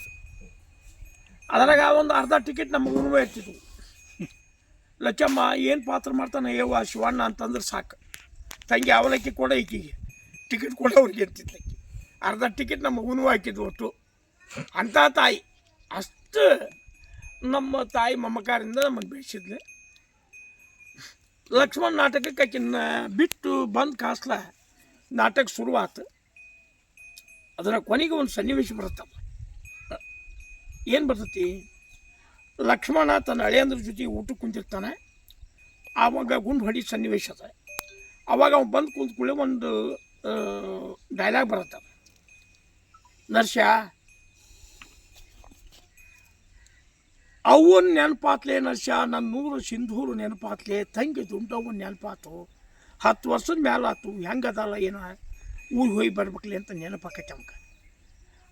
ಅದ್ರಾಗ ಒಂದು ಅರ್ಧ ಟಿಕೆಟ್ ನಮ್ಮ ಉಣುವೆ ಇರ್ತಿದ್ವು. ಲಚ್ಚಮ್ಮ ಏನು ಪಾತ್ರ ಮಾಡ್ತಾನೆ ಯವ್ವ ಶಿವಣ್ಣ ಅಂತಂದ್ರೆ ಸಾಕು, ತಂಗಿ ಅವಲಕ್ಕಿ ಕೊಡ ಈಕಿಗೆ ಟಿಕೆಟ್ ಕೊಡ ಅವ್ರಿಗೆ ಇರ್ತಿದ್ಲಕ್ಕಿ. ಅರ್ಧ ಟಿಕೆಟ್ ನಮ್ಮ ಮಗುನೂ ಹಾಕಿದ್ವು ಒಟ್ಟು. ಅಂಥ ತಾಯಿ, ಅಷ್ಟು ನಮ್ಮ ತಾಯಿ ಮಮಕಾರಿಂದ ನಮ್ಮನ್ನು ಬೆಳೆಸಿದ್ಲು. ಲಕ್ಷ್ಮಣ ನಾಟಕಕ್ಕೆ ಆಕಿನ ಬಿಟ್ಟು ಬಂದು ಕಾಸ್ಲ ನಾಟಕ ಶುರುವಾತು. ಅದರ ಕೊನೆಗೆ ಒಂದು ಸನ್ನಿವೇಶ ಬರುತ್ತಲ್ಲ, ಏನು ಬರ್ತೈತಿ, ಲಕ್ಷ್ಮಣ ತನ್ನ ಹಳೆಯಂದ್ರ ಜೊತೆ ಊಟಕ್ಕೆ ಕುಂತಿರ್ತಾನೆ. ಆವಾಗ ಗುಂಡು ಹೊಡಿ ಸನ್ನಿವೇಶ ಅದ. ಅವಾಗ ಅವ್ನು ಬಂದು ಕುಂತ್ಕೊಳ್ಳಿ ಒಂದು ಡೈಲಾಗ್ ಬರುತ್ತೆ, ನರ್ಸ್ಯ ಅವನ್ ನೆನಪಾತ್ಲೆ ನರ್ಸ್ಯ, ನನ್ನ ನೂರು ಸಿಂಧೂರು ನೆನಪಾತ್ಲೆ, ತಂಗಿ ದುಂಡವನ್ ನೆನಪಾತು, 10 ವರ್ಷದ ಮೇಲೆ ಆತು, ಹೆಂಗದಲ್ಲ ಏನೋ ಊರಿಗೆ ಹೋಗಿ ಬರ್ಬೇಕಲಿ ಅಂತ ನೆನಪಾಕೈತೆ ಅಮ್ಗೆ.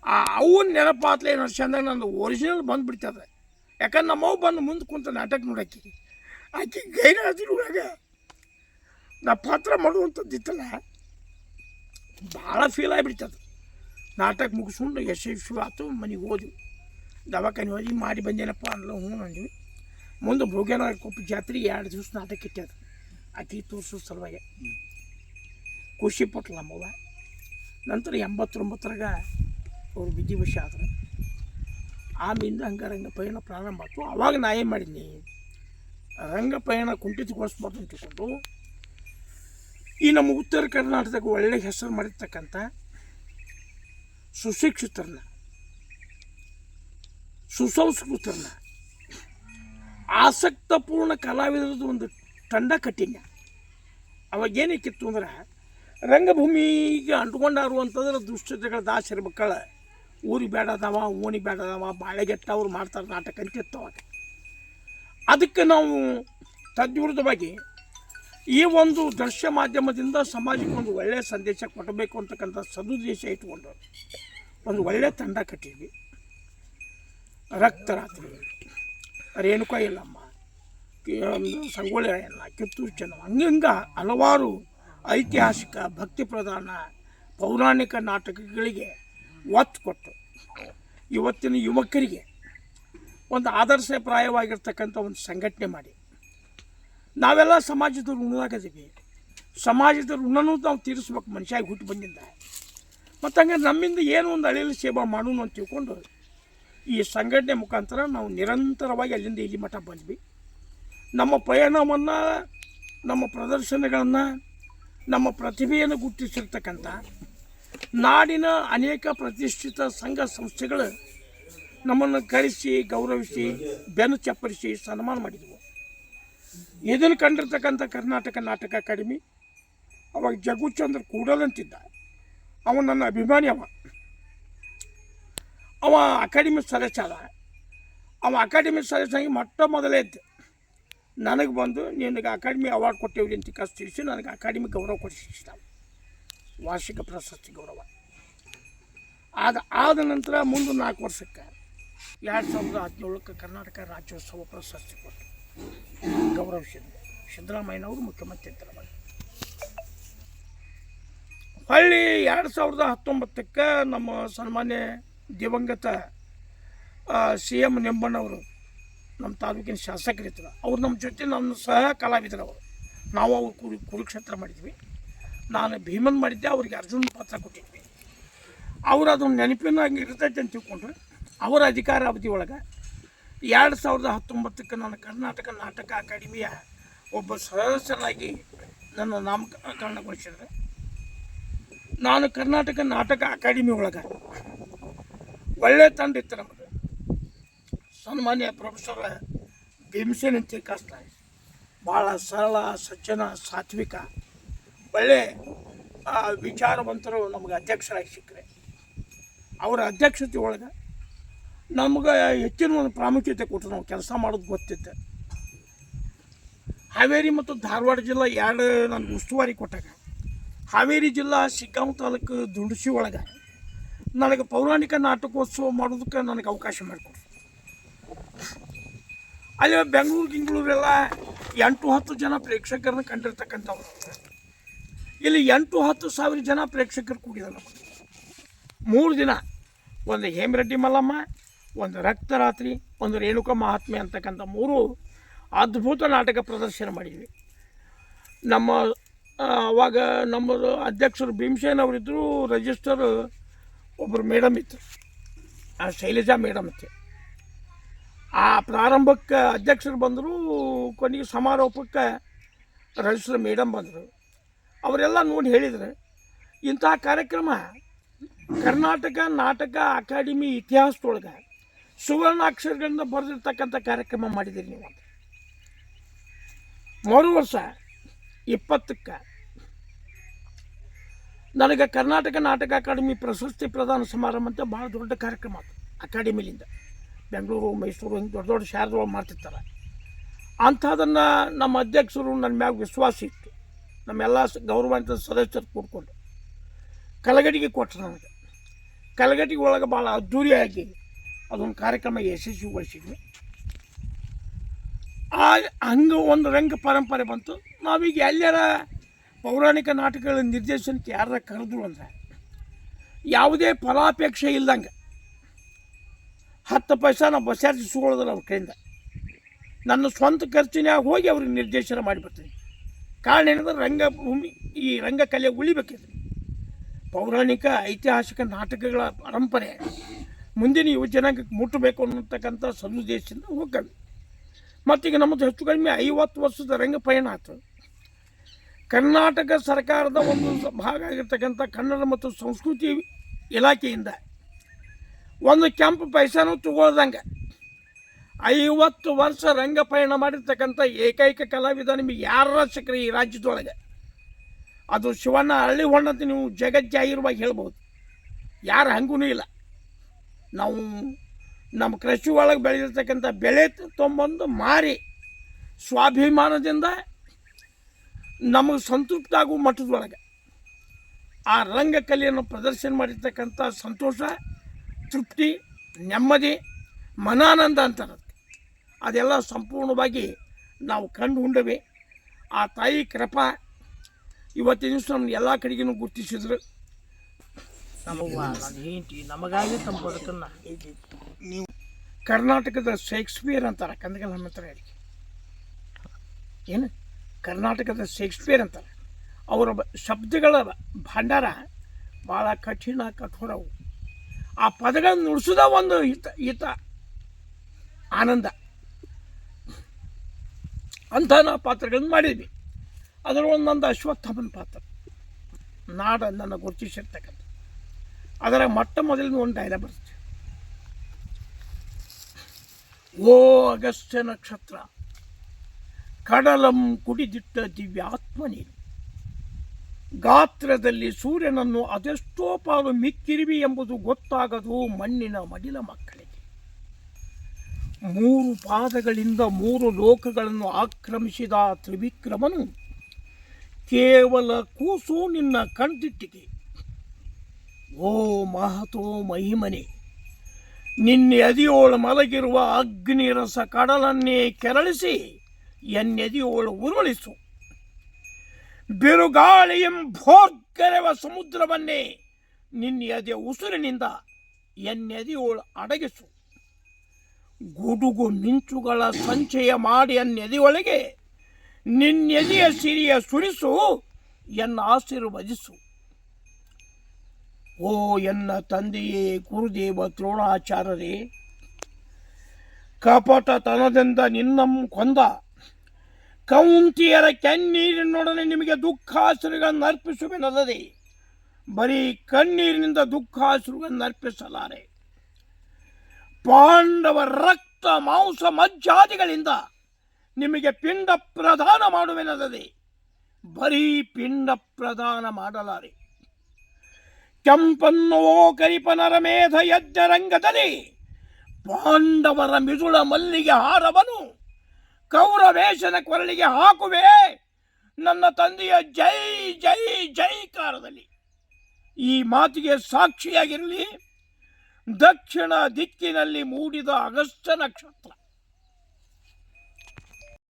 ಆ ಅವನ್ ನೆನಪಾತ್ಲೆ ನರ್ಸ್ಯ ಅಂದಾಗ ನಂದು ಒರಿಜಿನಲ್ ಬಂದುಬಿಡ್ತದೆ. ಯಾಕಂದ್ರೆ ನಮ್ಮವ್ ಬಂದು ಮುಂದೆ ಕುಂತ ನಾಟಕ ನೋಡಾಕಿ, ಆಕೆ ಗೈರಾದ್ರೊಳಗ ನಾ ಪಾತ್ರ ಮಾಡುವಂಥದ್ದಿತ್ತಲ್ಲ, ಭಾಳ ಫೀಲ್ ಆಗಿಬಿಡ್ತದೆ. ನಾಟಕ ಮುಗಿಸ್ಕೊಂಡು ಯಶಸ್ವಿ ಆಯ್ತು, ಮನೆಗೆ ಹೋದ್ವಿ. ದವಾಖಾನೆ ಹೋಗಿ ಮಾಡಿ ಬಂದೇನಪ್ಪ ಅನ್ಲ, ಹ್ಞೂ ಅಂದ್ವಿ. ಮುಂದೆ ಭೋಗ್ಯನಗರ ಕೊಪ್ಪ ಜಾತ್ರೆಗೆ 2 ದಿವಸ ನಾಟಕ ಇಟ್ಟದ, ಆಕೆ ತೋರಿಸೋ ಸಲುವಾಗಿ ಖುಷಿ ಪಟ್ಲು ನಮ್ಮವ್ವ. ನಂತರ 89ರಾಗ ಅವ್ರು ವಿಧಿವಶ ಆದ್ರೆ, ಆಮೇಲಿಂದ ಹಂಗೆ ರಂಗಪಯಣ ಪ್ರಾರಂಭ ಆಯ್ತು. ಅವಾಗ ನಾ ಏನು ಮಾಡೀನಿ, ರಂಗಪಯಣ ಕುಂಠಿತಗೊಳಿಸ್ಬಾರ್ದು ಅಂತ ತಿಳ್ಕೊಂಡು ಈ ನಮ್ಮ ಉತ್ತರ ಕರ್ನಾಟಕದಾಗ ಒಳ್ಳೆಯ ಹೆಸರು ಮಾಡಿರ್ತಕ್ಕಂಥ ಸುಶಿಕ್ಷಿತರನ್ನ, ಸುಸಂಸ್ಕೃತರನ್ನ, ಆಸಕ್ತಪೂರ್ಣ ಕಲಾವಿದರದ್ದು ಒಂದು ತಂಡ ಕಟ್ಟಿನ. ಅವಾಗೇನಕ್ಕಿತ್ತು ಅಂದ್ರೆ, ರಂಗಭೂಮಿಗೆ ಅಂಟ್ಕೊಂಡಾರು ಅಂತಂದ್ರೆ ದುಶ್ಚಟಗಳ ದಾಸರ ಮಕ್ಕಳ, ಊರಿಗೆ ಬೇಡದವ, ಓಣಿಗೆ ಬೇಡದವ, ಬಾಳೆಗೆಟ್ಟ ಅವ್ರು ಮಾಡ್ತಾರೆ ನಾಟಕ ಅಂತಿತ್ತು ಅವಾಗ. ಅದಕ್ಕೆ ನಾವು ತದ್ವಿರುದ್ಧವಾಗಿ ಈ ಒಂದು ದೃಶ್ಯ ಮಾಧ್ಯಮದಿಂದ ಸಮಾಜಕ್ಕೆ ಒಂದು ಒಳ್ಳೆಯ ಸಂದೇಶ ಕೊಡಬೇಕು ಅಂತಕ್ಕಂಥ ಸದುದ್ದೇಶ ಇಟ್ಕೊಂಡು ಒಂದು ಒಳ್ಳೆಯ ತಂಡ ಕಟ್ಟಿದ್ವಿ. ರಕ್ತರಾತ್ರಿ, ರೇಣುಕಾ ಯಲ್ಲಮ್ಮ, ಸಂಗೊಳ್ಳಿ ರಾಯಣ್ಣ, ಕಿತ್ತೂರು ಚೆನ್ನಮ್ಮ, ಹಂಗಂಗೆ ಹಲವಾರು ಐತಿಹಾಸಿಕ, ಭಕ್ತಿ ಪ್ರಧಾನ, ಪೌರಾಣಿಕ ನಾಟಕಗಳಿಗೆ ಒತ್ತು ಕೊಟ್ಟು ಇವತ್ತಿನ ಯುವಕರಿಗೆ ಒಂದು ಆದರ್ಶಪ್ರಾಯವಾಗಿರ್ತಕ್ಕಂಥ ಒಂದು ಸಂಘಟನೆ ಮಾಡಿ ನಾವೆಲ್ಲ ಸಮಾಜದ ಋಣದಾಗದೀವಿ. ಸಮಾಜದ ಋಣನೂ ನಾವು ತೀರಿಸ್ಬೇಕು, ಮನುಷ್ಯಾಗಿ ಹುಟ್ಟು ಬಂದಿಂದ. ಮತ್ತು ಹಂಗೆ ನಮ್ಮಿಂದ ಏನು ಒಂದು ಅಳಿಲು ಸೇವೆ ಮಾಡೋಣ ಅಂತ ತಿಳ್ಕೊಂಡು ಈ ಸಂಘಟನೆ ಮುಖಾಂತರ ನಾವು ನಿರಂತರವಾಗಿ ಅಲ್ಲಿಂದ ಇಲ್ಲಿ ಮಠ ಬಂದ್ವಿ. ನಮ್ಮ ಪಯಣವನ್ನು, ನಮ್ಮ ಪ್ರದರ್ಶನಗಳನ್ನು, ನಮ್ಮ ಪ್ರತಿಭೆಯನ್ನು ಗುರುತಿಸಿರ್ತಕ್ಕಂಥ ನಾಡಿನ ಅನೇಕ ಪ್ರತಿಷ್ಠಿತ ಸಂಘ ಸಂಸ್ಥೆಗಳು ನಮ್ಮನ್ನು ಕರೆಸಿ, ಗೌರವಿಸಿ, ಬೆನ್ನು ಚಪ್ಪರಿಸಿ ಸನ್ಮಾನ ಮಾಡಿದವು. ಇದನ್ನು ಕಂಡಿರ್ತಕ್ಕಂಥ ಕರ್ನಾಟಕ ನಾಟಕ ಅಕಾಡೆಮಿ, ಅವಾಗ ಜಗುಚಂದ್ರ ಕೂಡಲ್ ಅಂತಿದ್ದ, ಅವ ನನ್ನ ಅಭಿಮಾನಿ. ಅವ ಅಕಾಡೆಮಿ ಸದಸ್ಯ ಅದ. ಅವ ಅಕಾಡೆಮಿ ಸದಸ್ಯಾಗಿ ಮೊಟ್ಟ ಮೊದಲೇ ಇದ್ದೆ. ನನಗೆ ಬಂದು ನಿನಗೆ ಅಕಾಡೆಮಿ ಅವಾರ್ಡ್ ಕೊಟ್ಟೇವಿ ಅಂತ ಕಳಿಸಿ ನನಗೆ ಅಕಾಡೆಮಿ ಗೌರವ ಕೊಡಿಸಿದ, ವಾರ್ಷಿಕ ಪ್ರಶಸ್ತಿ ಗೌರವ. ಆದ ನಂತರ ಮುಂದೆ 4 ವರ್ಷಕ್ಕೆ 2017ಕ್ಕೆ ಕರ್ನಾಟಕ ರಾಜ್ಯೋತ್ಸವ ಪ್ರಶಸ್ತಿ ಕೊಟ್ಟು ಗೌರವಿಸಿದ್ರು. ಸಿದ್ದರಾಮಯ್ಯನವರು ಮುಖ್ಯಮಂತ್ರಿ ಇರ್ತಾರೆ. ಹೊಳ್ಳಿ 2019ಕ್ಕೆ ನಮ್ಮ ಸನ್ಮಾನ್ಯ ದಿವಂಗತ CM ನಿಂಬಣ್ಣವರು ನಮ್ಮ ತಾಲೂಕಿನ ಶಾಸಕರಿದ್ದರು. ಅವ್ರು ನಮ್ಮ ಜೊತೆ ನಮ್ಮ ಸಹ ಕಲಾವಿದರು. ನಾವು ಅವ್ರು ಕುರುಕ್ಷೇತ್ರ ಮಾಡಿದ್ವಿ. ನಾನು ಭೀಮನ್ ಮಾಡಿದ್ದೆ, ಅವ್ರಿಗೆ ಅರ್ಜುನ ಪಾತ್ರ ಕೊಟ್ಟಿದ್ವಿ. ಅವರು ಅದನ್ನು ನೆನಪಿನಾಗಿ ಇರ್ತೈತೆ ಅಂತ ತಿಳ್ಕೊಂಡ್ರೆ ಅವರ ಅಧಿಕಾರ ಅವಧಿ ಒಳಗೆ 2019ಕ್ಕೆ ನಾನು ಕರ್ನಾಟಕ ನಾಟಕ ಅಕಾಡೆಮಿಯ ಒಬ್ಬ ಸದಸ್ಯನಾಗಿ ನನ್ನ ನಾಮಕರಣಗೊಳಿಸಿದರೆ, ನಾನು ಕರ್ನಾಟಕ ನಾಟಕ ಅಕಾಡೆಮಿ ಒಳಗೆ ಒಳ್ಳೆಯ ತಂಡ ಇತ್ತು ನಮ್ಮದು. ಸನ್ಮಾನ್ಯ ಪ್ರೊಫೆಸರ್ ಭೀಮಸೇನ್ ಅಂತ ಕಾಸ್ತಾರೆ, ಭಾಳ ಸರಳ, ಸಜ್ಜನ, ಸಾತ್ವಿಕ, ಒಳ್ಳೆ ವಿಚಾರವಂತರು ನಮಗೆ ಅಧ್ಯಕ್ಷರಾಗಿ ಸಿಕ್ಕರೆ. ಅವರ ಅಧ್ಯಕ್ಷತೆ ಒಳಗೆ ನಮ್ಗೆ ಹೆಚ್ಚಿನ ಒಂದು ಪ್ರಾಮುಖ್ಯತೆ ಕೊಟ್ಟರು. ನಾವು ಕೆಲಸ ಮಾಡೋದು ಗೊತ್ತಿದ್ದೆ. ಹಾವೇರಿ ಮತ್ತು ಧಾರವಾಡ ಜಿಲ್ಲಾ 2 ನನಗೆ ಉಸ್ತುವಾರಿ ಕೊಟ್ಟಾಗ, ಹಾವೇರಿ ಜಿಲ್ಲಾ ಶಿಗ್ಗಾಂವ್ ತಾಲೂಕು ದುಂಡಸಿ ಒಳಗೆ ನನಗೆ ಪೌರಾಣಿಕ ನಾಟಕೋತ್ಸವ ಮಾಡೋದಕ್ಕೆ ನನಗೆ ಅವಕಾಶ ಮಾಡಿಕೊಡ್ರು. ಅಲ್ಲಿ ಬೆಂಗಳೂರೆಲ್ಲ 8-10 ಜನ ಪ್ರೇಕ್ಷಕರನ್ನ ಕಂಡಿರ್ತಕ್ಕಂಥವ್ರು. ಇಲ್ಲಿ 8-10 ಸಾವಿರ ಜನ ಪ್ರೇಕ್ಷಕರು ಕೂಡಿದ್ದಾರೆ. 3 ದಿನ, ಒಂದು ಹೇಮರೆಡ್ಡಿ ಮಲ್ಲಮ್ಮ, ಒಂದು ರಕ್ತರಾತ್ರಿ, ಒಂದು ರೇಣುಕಾ ಮಹಾತ್ಮೆ ಅಂತಕ್ಕಂಥ 3 ಅದ್ಭುತ ನಾಟಕ ಪ್ರದರ್ಶನ ಮಾಡಿದ್ವಿ. ನಮ್ಮ ಅವಾಗ ನಮ್ಮದು ಅಧ್ಯಕ್ಷರು ಭೀಮಸೇನ್ ಅವರಿದ್ದರು. ರಿಜಿಸ್ಟರ್ ಒಬ್ಬರು ಮೇಡಮ್ ಇತ್ತು, ಶೈಲಜಾ ಮೇಡಮ್ ಇತ್ತು. ಆ ಪ್ರಾರಂಭಕ್ಕೆ ಅಧ್ಯಕ್ಷರು ಬಂದರು, ಕೊನೆಗೆ ಸಮಾರೋಪಕ್ಕೆ ರಿಜಿಸ್ಟರ್ ಮೇಡಮ್ ಬಂದರು. ಅವರೆಲ್ಲ ನೋಡಿ ಹೇಳಿದರು, ಇಂತಹ ಕಾರ್ಯಕ್ರಮ ಕರ್ನಾಟಕ ನಾಟಕ ಅಕಾಡೆಮಿ ಇತಿಹಾಸದೊಳಗೆ ಸುವರ್ಣಾಕ್ಷರಗಳಿಂದ ಬರೆದಿರ್ತಕ್ಕಂಥ ಕಾರ್ಯಕ್ರಮ ಮಾಡಿದ್ದೀರಿ ನೀವು. ಮರು ವರ್ಷ 20ಕ್ಕೆ ನನಗೆ ಕರ್ನಾಟಕ ನಾಟಕ ಅಕಾಡೆಮಿ ಪ್ರಶಸ್ತಿ ಪ್ರದಾನ ಸಮಾರಂಭ ಅಂತ ಭಾಳ ದೊಡ್ಡ ಕಾರ್ಯಕ್ರಮ ಅದು ಅಕಾಡೆಮಿಲಿಂದ. ಬೆಂಗಳೂರು ಮೈಸೂರು ಹಿಂಗೆ ದೊಡ್ಡ ದೊಡ್ಡ ಶಹರದೊಳಗೆ ಮಾಡ್ತಿರ್ತಾರೆ. ಅಂಥದನ್ನು ನಮ್ಮ ಅಧ್ಯಕ್ಷರು ನನ್ನ ಮ್ಯಾಗ ವಿಶ್ವಾಸ ಇತ್ತು. ನಮ್ಮೆಲ್ಲ ಗೌರವಾನ್ವಿತ ಸದಸ್ಯರು ಕೂಡ್ಕೊಂಡು ಕಲಗಟ್ಟಿಗೆ ಕೊಟ್ಟರು ನನಗೆ. ಕಲಗಟ್ಟಿಗೆ ಒಳಗೆ ಭಾಳ ಅದ್ಧೂರಿಯಾಗಿ ಅದೊಂದು ಕಾರ್ಯಕ್ರಮ ಯಶಸ್ವಿಗೊಳಿಸಿದ್ವಿ. ಹಂಗೆ ಒಂದು ರಂಗ ಪರಂಪರೆ ಬಂತು. ನಾವೀಗ ಎಲ್ಲರ ಪೌರಾಣಿಕ ನಾಟಕಗಳ ನಿರ್ದೇಶನಕ್ಕೆ ಯಾರ ಕರೆದ್ರು ಅಂದರೆ ಯಾವುದೇ ಫಲಾಪೇಕ್ಷೆ ಇಲ್ದಂಗೆ 10 ಪೈಸಾ ನಾವು ಬಸ್ ಚಾರ್ಜ್ ಇಸ್ಕೊಳ್ಳೋದಿಲ್ಲ ಅವ್ರ ಕೈಯಿಂದ. ನನ್ನ ಸ್ವಂತ ಖರ್ಚಿನಾಗ ಹೋಗಿ ಅವ್ರಿಗೆ ನಿರ್ದೇಶನ ಮಾಡಿಬಿಡ್ತೀನಿ. ಕಾರಣ ಏನಂದ್ರೆ ರಂಗಭೂಮಿ ಈ ರಂಗಕಲೆ ಉಳಿಬೇಕಿದೆ. ಪೌರಾಣಿಕ ಐತಿಹಾಸಿಕ ನಾಟಕಗಳ ಪರಂಪರೆ ಮುಂದಿನ ಯುವ ಜನಾಂಗಕ್ಕೆ ಮುಟ್ಟಬೇಕು ಅನ್ನತಕ್ಕಂಥ ಸದುದ್ದೇಶದಿಂದ ಹೋಗ್ತವೆ. ಮತ್ತೀಗ ನಮ್ಮದು ಹೆಚ್ಚು ಕಡಿಮೆ 50 ವರ್ಷದ ರಂಗ ಪಯಣ ಆಯ್ತು. ಕರ್ನಾಟಕ ಸರ್ಕಾರದ ಒಂದು ಭಾಗ ಆಗಿರ್ತಕ್ಕಂಥ ಕನ್ನಡ ಮತ್ತು ಸಂಸ್ಕೃತಿ ಇಲಾಖೆಯಿಂದ ಒಂದು ಕೆಂಪು ಪೈಸಾನು ತಗೊಳ್ದಂಗೆ 50 ವರ್ಷ ರಂಗ ಪಯಣ ಮಾಡಿರ್ತಕ್ಕಂಥ ಏಕೈಕ ಕಲಾವಿದ ನಿಮಗೆ ಯಾರ ಸಿಕ್ಕರೆ ಈ ರಾಜ್ಯದೊಳಗೆ ಅದು ಶಿವಣ್ಣ ಹಳ್ಳಿ ಹೊಣ್ಣ ಅಂತ ನೀವು ಜಗಜ್ಜಾಹಿರವಾಗಿ ಹೇಳ್ಬೋದು. ಯಾರು ಹಂಗೂ ಇಲ್ಲ. ನಾವು ನಮ್ಮ ಕೃಷಿ ಒಳಗೆ ಬೆಳೆದಿರ್ತಕ್ಕಂಥ ಬೆಳೆ ತೊಂಬಂದು ಮಾರಿ ಸ್ವಾಭಿಮಾನದಿಂದ ನಮಗೆ ಸಂತೃಪ್ತ ಆಗುವ ಮಟ್ಟದೊಳಗೆ ಆ ರಂಗಕಲೆಯನ್ನು ಪ್ರದರ್ಶನ ಮಾಡಿರ್ತಕ್ಕಂಥ ಸಂತೋಷ, ತೃಪ್ತಿ, ನೆಮ್ಮದಿ, ಮನಾನಂದ ಅಂತಾರೆ. ಅದೆಲ್ಲ ಸಂಪೂರ್ಣವಾಗಿ ನಾವು ಕಂಡು ಉಂಡವೆ. ಆ ತಾಯಿ ಕೃಪಾ ಇವತ್ತಿನ ದಿವಸ ನಮ್ಮ ಎಲ್ಲ ಕಡೆಗೂ ಗುರುತಿಸಿದ್ರು. ನಮಗಾಗಿ ತಮ್ಮ ಬದುಕನ್ನು ನೀವು ಕರ್ನಾಟಕದ ಶೇಕ್ಸ್ಪಿಯರ್ ಅಂತಾರೆ. ಕಂದಗಲ್ ಹನುಮಂತರ ಹೇಳಿ ಏನು ಕರ್ನಾಟಕದ ಶೇಕ್ಸ್ಪಿಯರ್ ಅಂತಾರೆ. ಅವರ ಶಬ್ದಗಳ ಭಂಡಾರ ಭಾಳ ಕಠಿಣ ಕಠೋರವು. ಆ ಪದಗಳನ್ನು ನುಡಿಸೋದ ಒಂದು ಹಿತ ಆನಂದ ಅಂಥ ನಾವು ಪಾತ್ರಗಳನ್ನು ಮಾಡಿದ್ವಿ. ಅದರೊಳಗೆ ನಂದು ಅಶ್ವತ್ಥಾಮನ ಪಾತ್ರ ನಾಡ ನನ್ನ ಗುರುತಿಸಿರ್ತಕ್ಕಂಥ. ಅದರ ಮೊಟ್ಟ ಮೊದಲಿನ ಒಂದು ಡೈಲಾಗ್ ಬರುತ್ತೆ. ಓ ಅಗಸ್ತ್ಯ ನಕ್ಷತ್ರ, ಕಡಲಂ ಕುಡಿದಿಟ್ಟ ದಿವ್ಯಾತ್ಮ ನೀನು, ಗಾತ್ರದಲ್ಲಿ ಸೂರ್ಯನನ್ನು ಅದೆಷ್ಟೋ ಪಾಲು ಮಿಕ್ಕಿರಿವಿ ಎಂಬುದು ಗೊತ್ತಾಗದು ಮಣ್ಣಿನ ಮಡಿಲ ಮಕ್ಕಳಿಗೆ. 3 ಪಾದಗಳಿಂದ 3 ಲೋಕಗಳನ್ನು ಆಕ್ರಮಿಸಿದ ತ್ರಿವಿಕ್ರಮನು ಕೇವಲ ಕೂಸು ನಿನ್ನ ಕಣ್ದಿಟ್ಟಿಗೆ. ಓ ಮಹತೋ ಮಹಿಮನೆ, ನಿನ್ನೆದಿಯೋಳು ಮಲಗಿರುವ ಅಗ್ನಿರಸ ಕಡಲನ್ನೇ ಕೆರಳಿಸಿ ಎನ್ನೆದಿಯೋಳು ಉರುಳಿಸು. ಬಿರುಗಾಳಿಯಂ ಭೋರ್ಗರೆವ ಸಮುದ್ರವನ್ನೇ ನಿನ್ನೆದೆ ಉಸುರಿನಿಂದ ಎನ್ನೆದಿಯೋಳು ಅಡಗಿಸು. ಗುಡುಗು ಮಿಂಚುಗಳ ಸಂಚಯ ಮಾಡಿ ಎನ್ನೆದೆಯೊಳಗೆ ನಿನ್ನೆದೆಯ ಸಿರಿಯ ಸುರಿಸು, ಎನ್ನ ಆಶೀರ್ವದಿಸು. ಓ ಎನ್ನ ತಂದೆಯೇ ಗುರುದೇವ ದ್ರೋಣಾಚಾರ್ಯರೇ, ಕಪಟತನದಿಂದ ನಿನ್ನಂ ಕೊಂದ ಕೌಂತಿಯರ ಕೆನ್ನೀರಿನೊಡನೆ ನಿಮಗೆ ದುಃಖಾಸುರಗಳನ್ನು ಅರ್ಪಿಸುವೆನಲ್ಲದೆ ಬರೀ ಕಣ್ಣೀರಿನಿಂದ ದುಃಖಾಸುರಗಳನ್ನು ಅರ್ಪಿಸಲಾರೆ. ಪಾಂಡವ ರಕ್ತ ಮಾಂಸ ಮಜ್ಜಾದಿಗಳಿಂದ ನಿಮಗೆ ಪಿಂಡ ಪ್ರದಾನ ಮಾಡುವೆನಲ್ಲದೆ ಬರೀ ಪಿಂಡ ಪ್ರದಾನ ಮಾಡಲಾರೆ. ಕೆಂಪನ್ನುವೋ ಕರಿಪನರ ಮೇಧ ಯಜ್ಞ ರಂಗದಲ್ಲಿ ಪಾಂಡವರ ಮಿದುಳ ಮಲ್ಲಿಗೆ ಹಾರವನು ಕೌರವೇಶನ ಕೊರಳಿಗೆ ಹಾಕುವೆ ನನ್ನ ತಂದೆಯ ಜೈ ಜೈ ಜೈಕಾರದಲ್ಲಿ. ಈ ಮಾತಿಗೆ ಸಾಕ್ಷಿಯಾಗಿರಲಿ ದಕ್ಷಿಣ ದಿಕ್ಕಿನಲ್ಲಿ ಮೂಡಿದ ಅಗಸ್ತ್ಯ ನಕ್ಷತ್ರ.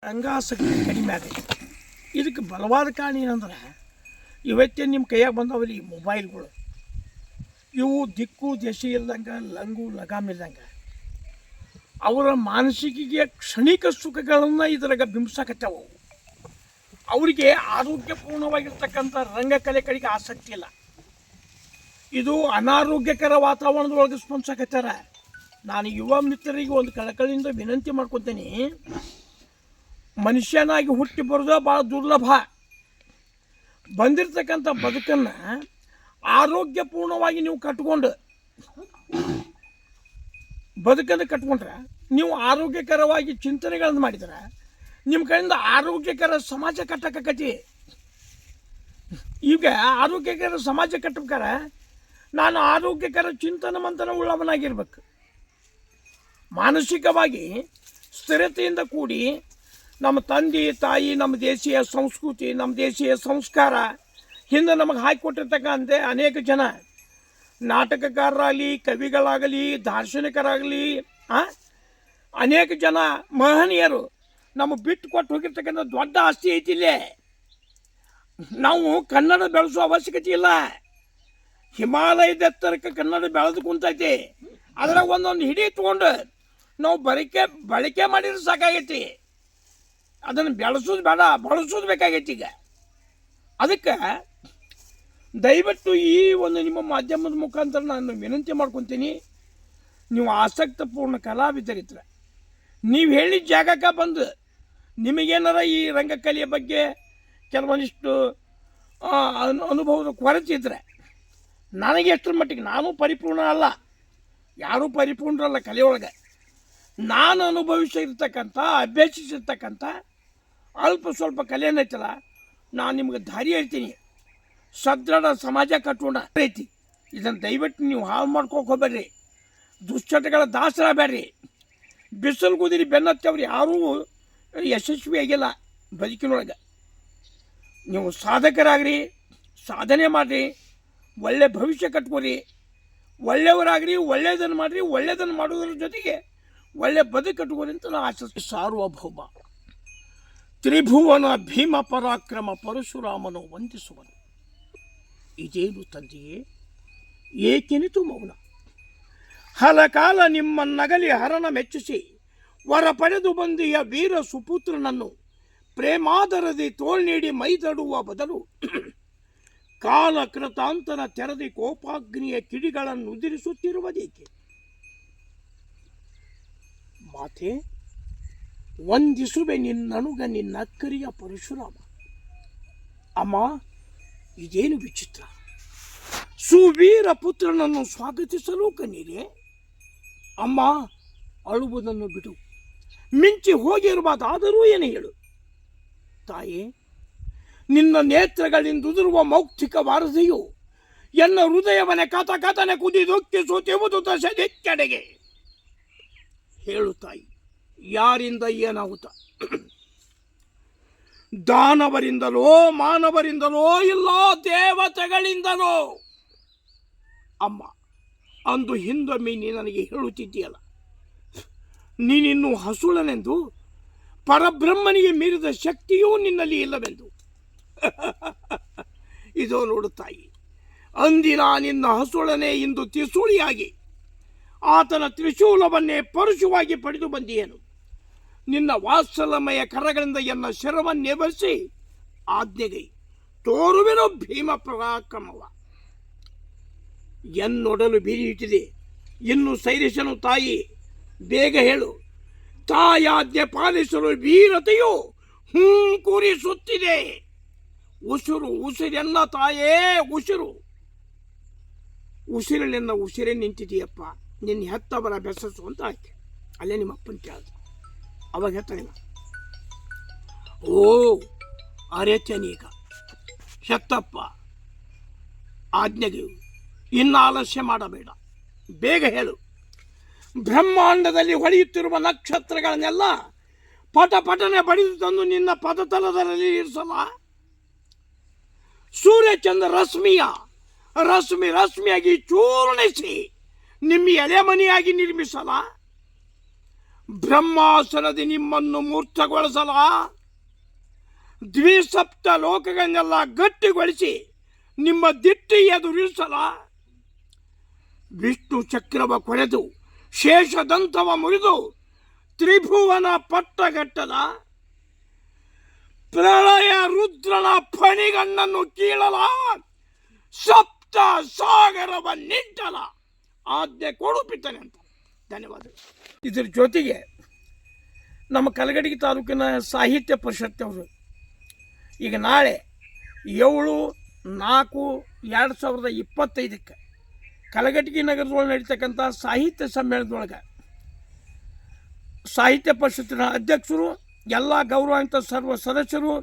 ರಂಗಾಸಕ್ತಿ ಕಡಿಮೆ ಆಗೈತೆ. ಇದಕ್ಕೆ ಬಲವಾದ ಕಾರಣ ಏನಂದ್ರೆ ಇವತ್ತೇ ನಿಮ್ಮ ಕೈಯಾಗ ಬಂದವಲ್ಲ ಈ ಮೊಬೈಲ್ಗಳು. ಇವು ದಿಕ್ಕು ದೆಸೆ ಇಲ್ದಂಗೆ ಲಂಗು ಲಗಾಮ್ ಇಲ್ದಂಗೆ ಅವರ ಮಾನಸಿಕಿಗೆ ಕ್ಷಣಿಕ ಸುಖಗಳನ್ನು ಇದ್ರಾಗ ಬಿಂಬಿಸಕತ್ತವು. ಅವರಿಗೆ ಆರೋಗ್ಯಪೂರ್ಣವಾಗಿರ್ತಕ್ಕಂಥ ರಂಗಕಲೆ ಕಡೆಗೆ ಆಸಕ್ತಿ ಇಲ್ಲ. ಇದು ಅನಾರೋಗ್ಯಕರ ವಾತಾವರಣದೊಳಗೆ ಸ್ಪಂದಿಸಕತ್ತಾರ. ನಾನು ಯುವ ಮಿತ್ರರಿಗೆ ಒಂದು ಕಳಕಳಿಯಿಂದ ವಿನಂತಿ ಮಾಡ್ಕೊತೀನಿ, ಮನುಷ್ಯನಾಗಿ ಹುಟ್ಟಿ ಬರೋದು ಭಾಳ ದುರ್ಲಭ. ಬಂದಿರತಕ್ಕಂಥ ಬದುಕನ್ನು ಆರೋಗ್ಯಪೂರ್ಣವಾಗಿ ನೀವು ಕಟ್ಕೊಂಡು ಕಟ್ಕೊಂಡ್ರೆ, ನೀವು ಆರೋಗ್ಯಕರವಾಗಿ ಚಿಂತನೆಗಳನ್ನು ಮಾಡಿದ್ರೆ ನಿಮ್ಮ ಕಡೆಯಿಂದ ಆರೋಗ್ಯಕರ ಸಮಾಜ ಕಟ್ಟಕತಿ. ಈಗ ಆರೋಗ್ಯಕರ ಸಮಾಜ ಕಟ್ಟಬೇಕಾರೆ ನಾನು ಆರೋಗ್ಯಕರ ಚಿಂತನ ಮಂಥನ ಉಳ್ಳವನಾಗಿರ್ಬೇಕು. ಮಾನಸಿಕವಾಗಿ ಸ್ಥಿರತೆಯಿಂದ ಕೂಡಿ ನಮ್ಮ ತಂದೆ ತಾಯಿ, ನಮ್ಮ ದೇಶೀಯ ಸಂಸ್ಕೃತಿ, ನಮ್ಮ ದೇಶೀಯ ಸಂಸ್ಕಾರ ಹಿಂದೆ ನಮಗೆ ಹಾಕಿಕೊಟ್ಟಿರ್ತಕ್ಕಂಥ ಅನೇಕ ಜನ ನಾಟಕಕಾರರಾಗಲಿ, ಕವಿಗಳಾಗಲಿ, ದಾರ್ಶನಿಕರಾಗಲಿ, ಅನೇಕ ಜನ ಮಹನೀಯರು ನಮಗೆ ಬಿಟ್ಟು ಕೊಟ್ಟು ಹೋಗಿರ್ತಕ್ಕಂಥ ದೊಡ್ಡ ಆಸ್ತಿ ಐತಿಲ್ಲೇ. ನಾವು ಕನ್ನಡ ಬೆಳೆಸೋ ಅವಶ್ಯಕತೆ ಇಲ್ಲ. ಹಿಮಾಲಯದ ಎತ್ತರಕ್ಕೆ ಕನ್ನಡ ಬೆಳೆದು ಕುಂತೈತಿ. ಅದ್ರಾಗ ಒಂದೊಂದು ಹಿಡಿ ತೊಗೊಂಡು ನಾವು ಬಳಕೆ ಮಾಡಿದ್ರೆ ಸಾಕಾಗೈತಿ. ಅದನ್ನು ಬೆಳೆಸೋದು ಬೇಡ, ಬಳಸೋದು ಬೇಕಾಗೈತಿ. ಈಗ ಅದಕ್ಕೆ ದಯವಿಟ್ಟು ಈ ಒಂದು ನಿಮ್ಮ ಮಾಧ್ಯಮದ ಮುಖಾಂತರ ನಾನು ವಿನಂತಿ ಮಾಡ್ಕೊತೀನಿ, ನೀವು ಆಸಕ್ತಪೂರ್ಣ ಕಲಾವಿದರಿದ್ರೆ ನೀವು ಹೇಳಿದ ಜಾಗಕ್ಕೆ ಬಂದು ನಿಮಗೇನಾರ ಈ ರಂಗಕಲೆಯ ಬಗ್ಗೆ ಕೆಲವೊಂದಿಷ್ಟು ಅನುಭವದ ಕೊರತೆ ಇದ್ದರೆ, ನನಗೆ ಎಷ್ಟರ ಮಟ್ಟಿಗೆ, ನಾನು ಪರಿಪೂರ್ಣ ಅಲ್ಲ, ಯಾರೂ ಪರಿಪೂರ್ಣರಲ್ಲ ಕಲೆಯೊಳಗೆ, ನಾನು ಅನುಭವಿಸಿರ್ತಕ್ಕಂಥ ಅಭ್ಯಸಿಸಿರ್ತಕ್ಕಂಥ ಅಲ್ಪ ಸ್ವಲ್ಪ ಕಲೆ ಏನೈತಲ್ಲ, ನಾನು ನಿಮ್ಗೆ ದಾರಿ ಹೇಳ್ತೀನಿ. ಸದೃಢ ಸಮಾಜ ಕಟ್ಟೋಣ ಐತಿ. ಇದನ್ನು ದಯವಿಟ್ಟು ನೀವು ಹಾಳು ಮಾಡ್ಕೋಕೆ ಹೋಗ್ಬೇಡ್ರಿ, ದುಶ್ಚಟಗಳ ದಾಸರಾಗಬೇಡ್ರಿ. ಬಿಸಿಲು ಕುದಿರಿ ಬೆನ್ನತ್ತವ್ರು ಯಾರೂ ಯಶಸ್ವಿಯಾಗಿಲ್ಲ ಬದುಕಿನೊಳಗೆ. ನೀವು ಸಾಧಕರಾಗ್ರಿ, ಸಾಧನೆ ಮಾಡಿರಿ, ಒಳ್ಳೆ ಭವಿಷ್ಯ ಕಟ್ಕೊರಿ, ಒಳ್ಳೆಯವರಾಗ್ರಿ, ಒಳ್ಳೆಯದನ್ನು ಮಾಡಿರಿ, ಒಳ್ಳೆಯದನ್ನು ಮಾಡೋದ್ರ ಜೊತೆಗೆ ಒಳ್ಳೆ ಬದುಕು ಕಟ್ಕೋರಿ ಅಂತ ನಾನು ಆಶಿಸ್ತೀನಿ. ಸಾರ್ವಭೌಮ ತ್ರಿಭುವನ ಭೀಮ ಪರಾಕ್ರಮ ಪರಶುರಾಮನು ವಂದಿಸುವನು. ಇದೇನು ತಂದೆಯೇ, ಏಕೆನಿತು ಮೌನ? ಹಲಕಾಲ ನಿಮ್ಮನ್ನಗಲಿ ಹರಣ ಮೆಚ್ಚಿಸಿ ವರ ಪಡೆದು ಬಂದಿಯ ವೀರ ಸುಪುತ್ರನನ್ನು ಪ್ರೇಮಾದರದಿ ತೋಳ್ನೀಡಿ ಮೈದಡುವ ಬದಲು ಕಾಲ ಕೃತಾಂತನ ತೆರದಿ ಕೋಪಾಗ್ನಿಯ ಕಿಡಿಗಳನ್ನು ಉದಿರಿಸುತ್ತಿರುವುದೇಕೆ? ಮಾತೆ, ವಂದಿಸುವೆ ನಿನ್ನನುಗ ನಿನ್ನಕ್ಕರಿಯ ಪರಶುರಾಮ. ಅಮ್ಮ, ಇದೇನು ವಿಚಿತ್ರ! ಸುವೀರ ಪುತ್ರನನ್ನು ಸ್ವಾಗತಿಸಲು ಕಣ್ಣೀರೇ? ಅಮ್ಮ, ಅಳುವುದನ್ನು ಬಿಡು, ಮಿಂಚಿ ಹೋಗಿರಬಾರ್ದಾದರೂ ಏನು ಹೇಳು. ತಾಯೇ, ನಿನ್ನ ನೇತ್ರಗಳಿಂದುದುರುವ ಮೌಕ್ತಿಕ ವಾರಧಿಯು ಎನ್ನ ಹೃದಯವನ್ನೇ ಕಥನೆ ಕುದಿದೊಕ್ಕಿಸುತ್ತಿರುವುದು ದಶದಿಕ್ಕೆಡೆಗೆ. ಹೇಳು ತಾಯಿ, ಯಾರಿಂದ ಏನಾಗುತ್ತ? ದಾನವರಿಂದಲೋ, ಮಾನವರಿಂದಲೋ, ಇಲ್ಲ ದೇವತೆಗಳಿಂದಲೋ? ಅಮ್ಮ, ಅಂದು ಹಿಂದೊಮ್ಮೆ ನೀ ನನಗೆ ಹೇಳುತ್ತಿದ್ದೀಯಲ್ಲ, ನೀನಿನ್ನೂ ಹಸುಳನೆಂದು, ಪರಬ್ರಹ್ಮನಿಗೆ ಮೀರಿದ ಶಕ್ತಿಯೂ ನಿನ್ನಲ್ಲಿ ಇಲ್ಲವೆಂದು. ಇದೋ ನೋಡು ತಾಯಿ, ಅಂದಿನ ನಿನ್ನ ಹಸುಳನೆ ಇಂದು ತ್ರಿಶೂಲಿಯಾಗಿ ಆತನ ತ್ರಿಶೂಲವನ್ನೇ ಪರಶುವಾಗಿ ಪಡೆದು ಬಂದಿಯೇನು. ನಿನ್ನ ವಾತ್ಸಲಮಯ ಕರಗಳಿಂದ ಎನ್ನ ಶಿರವನ್ನೇವರಿಸಿ ಆಜ್ಞೆಗೈ ತೋರುವೆನೋ ಭೀಮ ಪರಾಕ್ರಮವ. ಎನ್ನೊಡಲು ಬಿರಿಯಿಟ್ಟಿದೆ, ಇನ್ನು ಸೈರಿಸನು ತಾಯಿ, ಬೇಗ ಹೇಳು. ತಾಯಾಜ್ಞೆ ಪಾಲಿಸಲು ವೀರತೆಯು ಕೂರಿಸುತ್ತಿದೆ. ಉಸಿರೆನ್ನ ತಾಯೇ, ಉಸಿರಲೆನ್ನ ಉಸಿರೇ ನಿಂತಿದೆಯಪ್ಪ. ನಿನ್ನ ಹೆತ್ತವರ ಬೆಸಸು ಅಂತ ಆಯ್ಕೆ. ಅಲ್ಲೇ ನಿಮ್ಮ ಅಪ್ಪನ ಕೇಳಿದ, ಅವಾಗ ಹೆತ್ತನಿಲ್ಲ. ಓ ಅರೆತನೀಗ ಹೆತ್ತಪ್ಪ, ಆಜ್ಞೆಗೆ ಇನ್ನು ಆಲಸ್ಯ ಮಾಡಬೇಡ, ಬೇಗ ಹೇಳು. ಬ್ರಹ್ಮಾಂಡದಲ್ಲಿ ಹೊಳೆಯುತ್ತಿರುವ ನಕ್ಷತ್ರಗಳನ್ನೆಲ್ಲ ಪಟಪಟನೆ ಬಡಿದು ತಂದು ನಿನ್ನ ಪದತಲದಲ್ಲಿ ಇರಿಸಲ. ಸೂರ್ಯಚಂದ್ರ ರಶ್ಮಿಯಾಗಿ ಚೂರ್ಣಿಸಿ ನಿಮ್ಮ ಎಲೆಮನೆಯಾಗಿ ನಿರ್ಮಿಸಲ. ಬ್ರಹ್ಮಾಸನದಿ ನಿಮ್ಮನ್ನು ಮೂರ್ತಗೊಳಿಸಲ. ದ್ವಿಸಪ್ತ ಲೋಕಗಳನ್ನೆಲ್ಲ ಗಟ್ಟಿಗೊಳಿಸಿ ನಿಮ್ಮ ದಿಟ್ಟಿ ಎದುರಿಸಲ. ವಿಷ್ಣು ಚಕ್ರವ ಕೊರೆದು ಶೇಷದಂತವ ಮುರಿದು ತ್ರಿಭುವನ ಪಟ್ಟಗಟ್ಟದ. ಪ್ರಳಯ ರುದ್ರನ ಫಣಿಗಣ್ಣನ್ನು ಕೀಳಲ. ಸಪ್ತ ಸಾಗರವ ನಿಂಟಲ. ಆಜ್ಞೆ ಕೊಡು ಪಿತನೆ ಅಂತ. ಧನ್ಯವಾದಗಳು. ಇದರ ಜೊತೆಗೆ ನಮ್ಮ ಕಲಗಡಗಿ ತಾಲೂಕಿನ ಸಾಹಿತ್ಯ ಪರಿಷತ್ ಅವರು ಈಗ ನಾಳೆ 7/4/2025 ಕಲಗಟಗಿ ನಗರದೊಳಗೆ ನಡೀತಕ್ಕಂಥ ಸಾಹಿತ್ಯ ಸಮ್ಮೇಳನದೊಳಗೆ ಸಾಹಿತ್ಯ ಪರಿಷತ್ತಿನ ಅಧ್ಯಕ್ಷರು, ಎಲ್ಲ ಗೌರವಾನ್ವಿತ ಸರ್ವ ಸದಸ್ಯರು,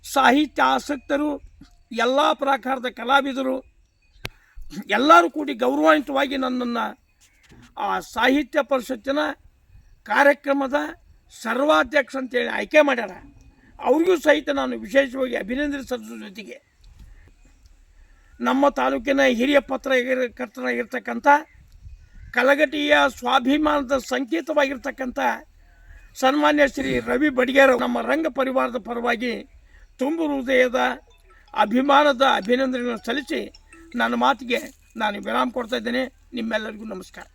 ಸಾಹಿತ್ಯ ಆಸಕ್ತರು, ಎಲ್ಲ ಪ್ರಕಾರದ ಕಲಾವಿದರು ಎಲ್ಲರೂ ಕೂಡಿ ಗೌರವಾನ್ವಿತವಾಗಿ ನನ್ನನ್ನು ಆ ಸಾಹಿತ್ಯ ಪರಿಷತ್ತಿನ ಕಾರ್ಯಕ್ರಮದ ಸರ್ವಾಧ್ಯಕ್ಷ ಅಂತೇಳಿ ಆಯ್ಕೆ ಮಾಡ್ಯಾರ. ಅವ್ರಿಗೂ ಸಹಿತ ನಾನು ವಿಶೇಷವಾಗಿ ಅಭಿನಂದಿಸೋದ್ರ ಜೊತೆಗೆ ನಮ್ಮ ತಾಲೂಕಿನ ಹಿರಿಯ ಪತ್ರಕರ್ತರಾಗಿರ್ತಕ್ಕಂಥ ಕಲಘಟಗಿಯ ಸ್ವಾಭಿಮಾನದ ಸಂಕೇತವಾಗಿರ್ತಕ್ಕಂಥ ಸನ್ಮಾನ್ಯ ಶ್ರೀ ರವಿ ಬಡಿಗೇರ್ ನಮ್ಮ ರಂಗ ಪರಿವಾರದ ಪರವಾಗಿ ತುಂಬು ಹೃದಯದ ಅಭಿಮಾನದ ಅಭಿನಂದನೆಗಳನ್ನು ಸಲ್ಲಿಸಿ ನನ್ನ ಮಾತಿಗೆ ನಾನು ವಿರಾಮ ಕೊಡ್ತಾ ಇದ್ದೇನೆ. ನಿಮ್ಮೆಲ್ಲರಿಗೂ ನಮಸ್ಕಾರ.